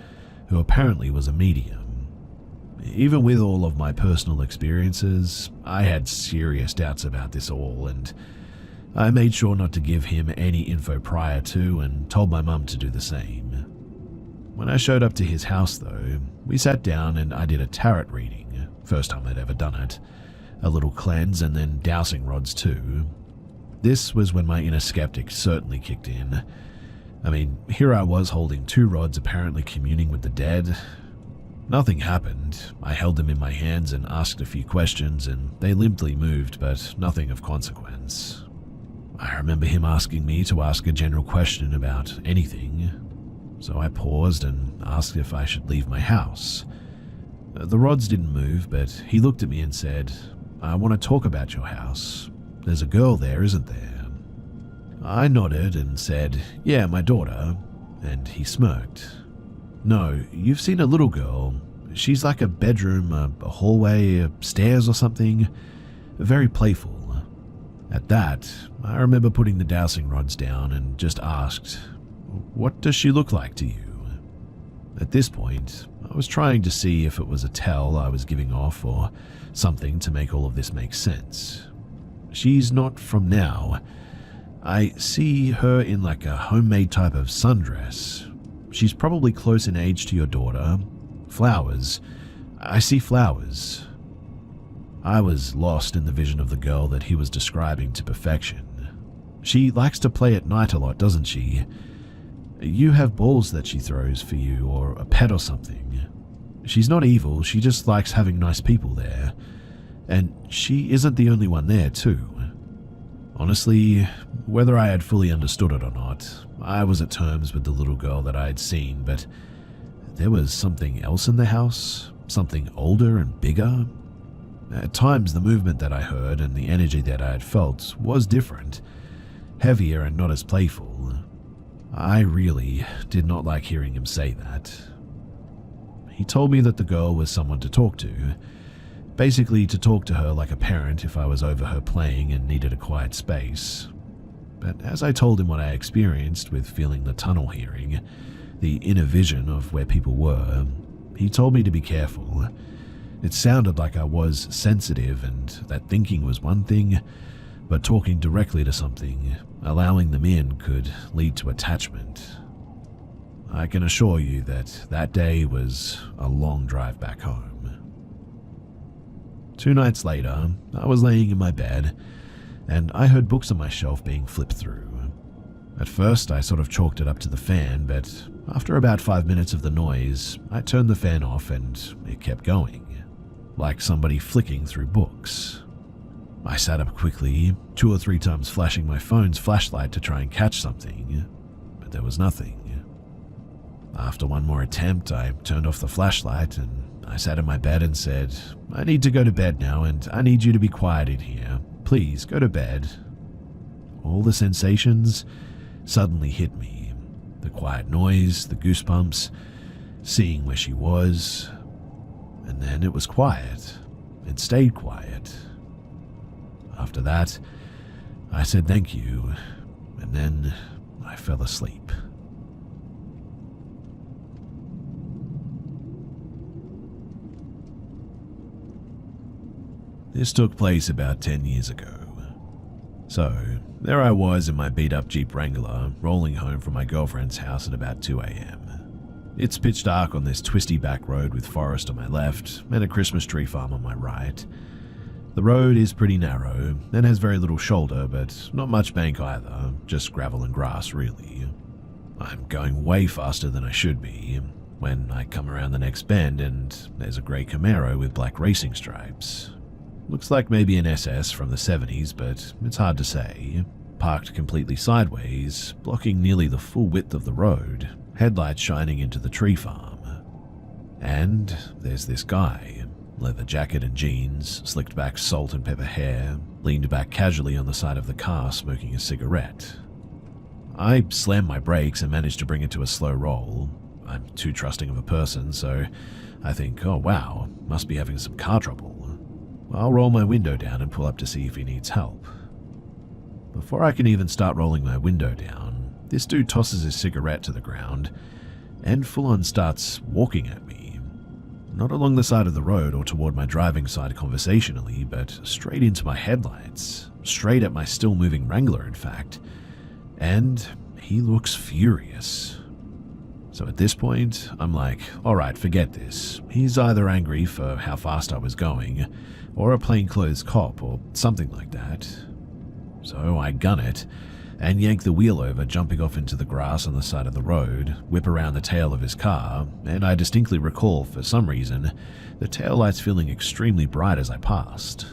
who apparently was a medium. Even with all of my personal experiences, I had serious doubts about this all, and I made sure not to give him any info prior to and told my mum to do the same. When I showed up to his house though, we sat down and I did a tarot reading, first time I'd ever done it, a little cleanse and then dowsing rods too. This was when my inner skeptic certainly kicked in. I mean, here I was holding 2 rods apparently communing with the dead. Nothing happened. I held them in my hands and asked a few questions, and they limply moved, but nothing of consequence. I remember him asking me to ask a general question about anything, so I paused and asked if I should leave my house. The rods didn't move, but he looked at me and said, I want to talk about your house. There's a girl there, isn't there?" I nodded and said, "Yeah, my daughter," and he smirked. "No, you've seen a little girl. She's like a bedroom, a hallway, stairs or something. Very playful." At that, I remember putting the dowsing rods down and just asked, "What does she look like to you?" At this point, I was trying to see if it was a tell I was giving off or something to make all of this make sense. "She's not from now. I see her in like a homemade type of sundress. She's probably close in age to your daughter. Flowers. I see flowers." I was lost in the vision of the girl that he was describing to perfection. "She likes to play at night a lot, doesn't she? You have balls that she throws for you, or a pet or something. She's not evil, she just likes having nice people there. And she isn't the only one there, too." Honestly, whether I had fully understood it or not, I was at terms with the little girl that I had seen, but there was something else in the house, something older and bigger. At times, the movement that I heard and the energy that I had felt was different, heavier and not as playful. I really did not like hearing him say that. He told me that the girl was someone to talk to, basically to talk to her like a parent if I was over her playing and needed a quiet space. But as I told him what I experienced with feeling the tunnel hearing, the inner vision of where people were, he told me to be careful. It sounded like I was sensitive and that thinking was one thing, but talking directly to something, allowing them in, could lead to attachment. I can assure you that that day was a long drive back home. 2 nights later, I was laying in my bed, and I heard books on my shelf being flipped through. At first, I sort of chalked it up to the fan, but after about 5 minutes of the noise, I turned the fan off and it kept going, like somebody flicking through books. I sat up quickly, 2 or 3 times flashing my phone's flashlight to try and catch something, but there was nothing. After one more attempt, I turned off the flashlight and I sat in my bed and said, "I need to go to bed now and I need you to be quiet in here. Please, go to bed." All the sensations suddenly hit me. The quiet noise, the goosebumps, seeing where she was, and then it was quiet. It stayed quiet. After that, I said thank you, and then I fell asleep. This took place about 10 years ago. So, there I was in my beat-up Jeep Wrangler, rolling home from my girlfriend's house at about 2 a.m. It's pitch dark on this twisty back road with forest on my left and a Christmas tree farm on my right. The road is pretty narrow and has very little shoulder, but not much bank either, just gravel and grass really. I'm going way faster than I should be when I come around the next bend and there's a grey Camaro with black racing stripes. Looks like maybe an SS from the 70s, but it's hard to say. Parked completely sideways, blocking nearly the full width of the road, headlights shining into the tree farm. And there's this guy, leather jacket and jeans, slicked back salt and pepper hair, leaned back casually on the side of the car smoking a cigarette. I slammed my brakes and managed to bring it to a slow roll. I'm too trusting of a person, so I think, oh wow, must be having some car trouble. I'll roll my window down and pull up to see if he needs help. Before I can even start rolling my window down, this dude tosses his cigarette to the ground and full-on starts walking at me. Not along the side of the road or toward my driving side conversationally, but straight into my headlights, straight at my still-moving Wrangler in fact, and he looks furious. So at this point, I'm like, alright, forget this. He's either angry for how fast I was going, or a plainclothes cop, or something like that. So I gun it, and yank the wheel over, jumping off into the grass on the side of the road, whip around the tail of his car, and I distinctly recall, for some reason, the taillights feeling extremely bright as I passed.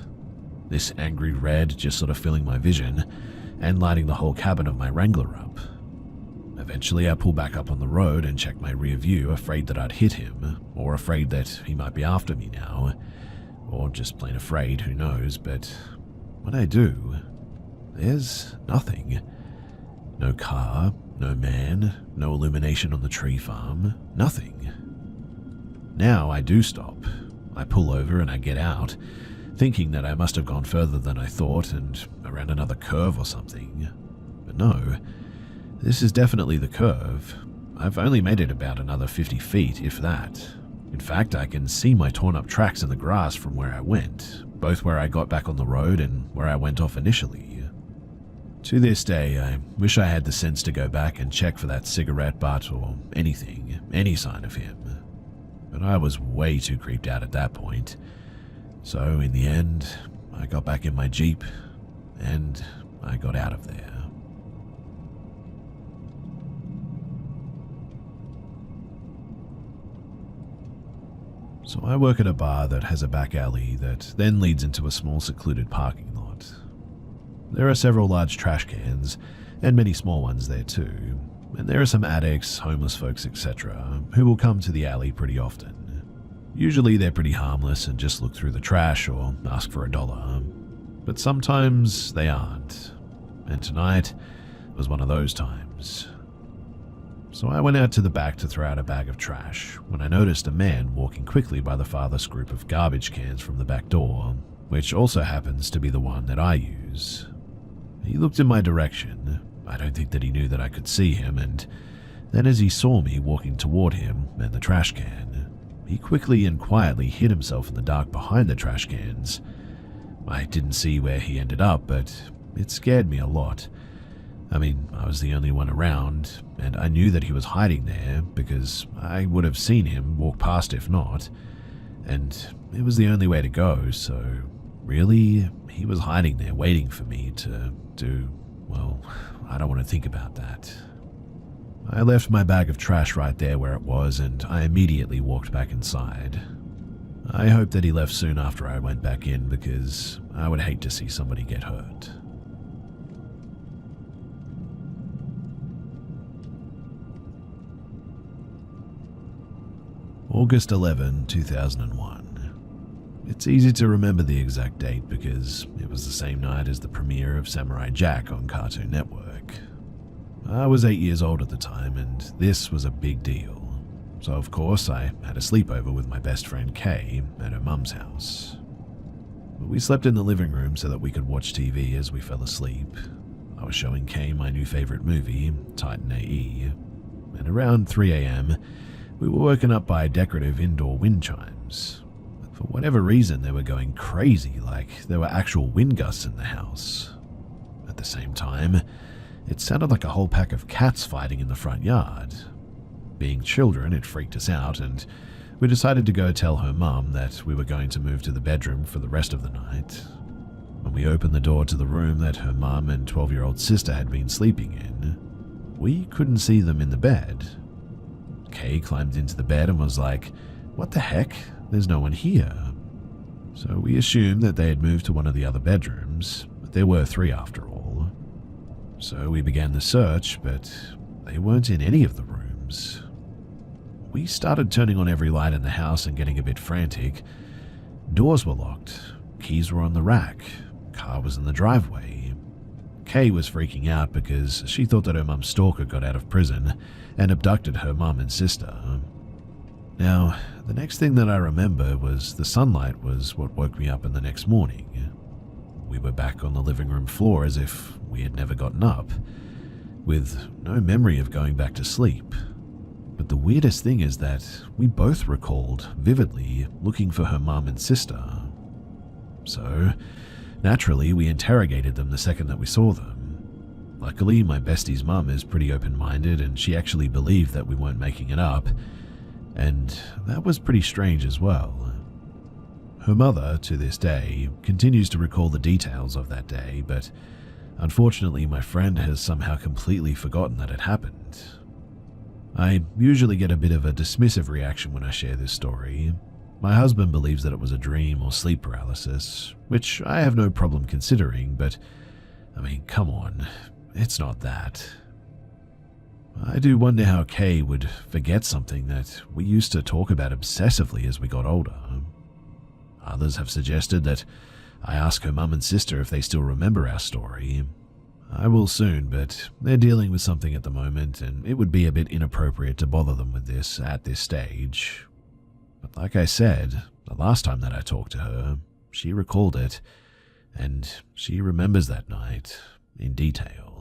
This angry red just sort of filling my vision, and lighting the whole cabin of my Wrangler up. Eventually I pull back up on the road and check my rear view, afraid that I'd hit him, or afraid that he might be after me now. Or just plain afraid, who knows, but when I do, there's nothing. No car, no man, no illumination on the tree farm, nothing. Now I do stop. I pull over and I get out, thinking that I must have gone further than I thought and around another curve or something. But no, this is definitely the curve. I've only made it about another 50 feet, if that. In fact, I can see my torn up tracks in the grass from where I went, both where I got back on the road and where I went off initially. To this day, I wish I had the sense to go back and check for that cigarette butt or anything, any sign of him. But I was way too creeped out at that point. So in the end, I got back in my Jeep and I got out of there. So I work at a bar that has a back alley that then leads into a small secluded parking lot. There are several large trash cans and many small ones there too. And there are some addicts, homeless folks, etc., who will come to the alley pretty often. Usually they're pretty harmless and just look through the trash or ask for $1. But sometimes they aren't. And tonight was one of those times. So I went out to the back to throw out a bag of trash when I noticed a man walking quickly by the farthest group of garbage cans from the back door, which also happens to be the one that I use. He looked in my direction. I don't think that he knew that I could see him, and then as he saw me walking toward him and the trash can, he quickly and quietly hid himself in the dark behind the trash cans. I didn't see where he ended up, but it scared me a lot. I mean, I was the only one around, and I knew that he was hiding there because I would have seen him walk past if not, and it was the only way to go, so really, he was hiding there waiting for me to do, well, I don't want to think about that. I left my bag of trash right there where it was, and I immediately walked back inside. I hope that he left soon after I went back in because I would hate to see somebody get hurt. August 11, 2001. It's easy to remember the exact date because it was the same night as the premiere of Samurai Jack on Cartoon Network. I was 8 years old at the time, and this was a big deal. So of course I had a sleepover with my best friend Kay at her mum's house. We slept in the living room so that we could watch TV as we fell asleep. I was showing Kay my new favorite movie, Titan AE, and around 3 a.m. we were woken up by decorative indoor wind chimes. For whatever reason, they were going crazy, like there were actual wind gusts in the house. At the same time, it sounded like a whole pack of cats fighting in the front yard. Being children, it freaked us out, and we decided to go tell her mum that we were going to move to the bedroom for the rest of the night. When we opened the door to the room that her mum and 12-year-old sister had been sleeping in, we couldn't see them in the bed. Kay climbed into the bed and was like, "What the heck? There's no one here." So we assumed that they had moved to one of the other bedrooms, but there were 3 after all. So we began the search, but they weren't in any of the rooms. We started turning on every light in the house and getting a bit frantic. Doors were locked, keys were on the rack, car was in the driveway. Kay was freaking out because she thought that her mum's stalker got out of prison and abducted her mum and sister. Now, the next thing that I remember was the sunlight was what woke me up in the next morning. We were back on the living room floor as if we had never gotten up, with no memory of going back to sleep. But the weirdest thing is that we both recalled vividly looking for her mum and sister. So, naturally, we interrogated them the second that we saw them. Luckily, my bestie's mum is pretty open-minded and she actually believed that we weren't making it up, and that was pretty strange as well. Her mother, to this day, continues to recall the details of that day, but unfortunately my friend has somehow completely forgotten that it happened. I usually get a bit of a dismissive reaction when I share this story. My husband believes that it was a dream or sleep paralysis, which I have no problem considering, but I mean, come on, it's not that. I do wonder how Kay would forget something that we used to talk about obsessively as we got older. Others have suggested that I ask her mum and sister if they still remember our story. I will soon, but they're dealing with something at the moment, and it would be a bit inappropriate to bother them with this at this stage. But like I said, the last time that I talked to her, she recalled it, and she remembers that night in detail.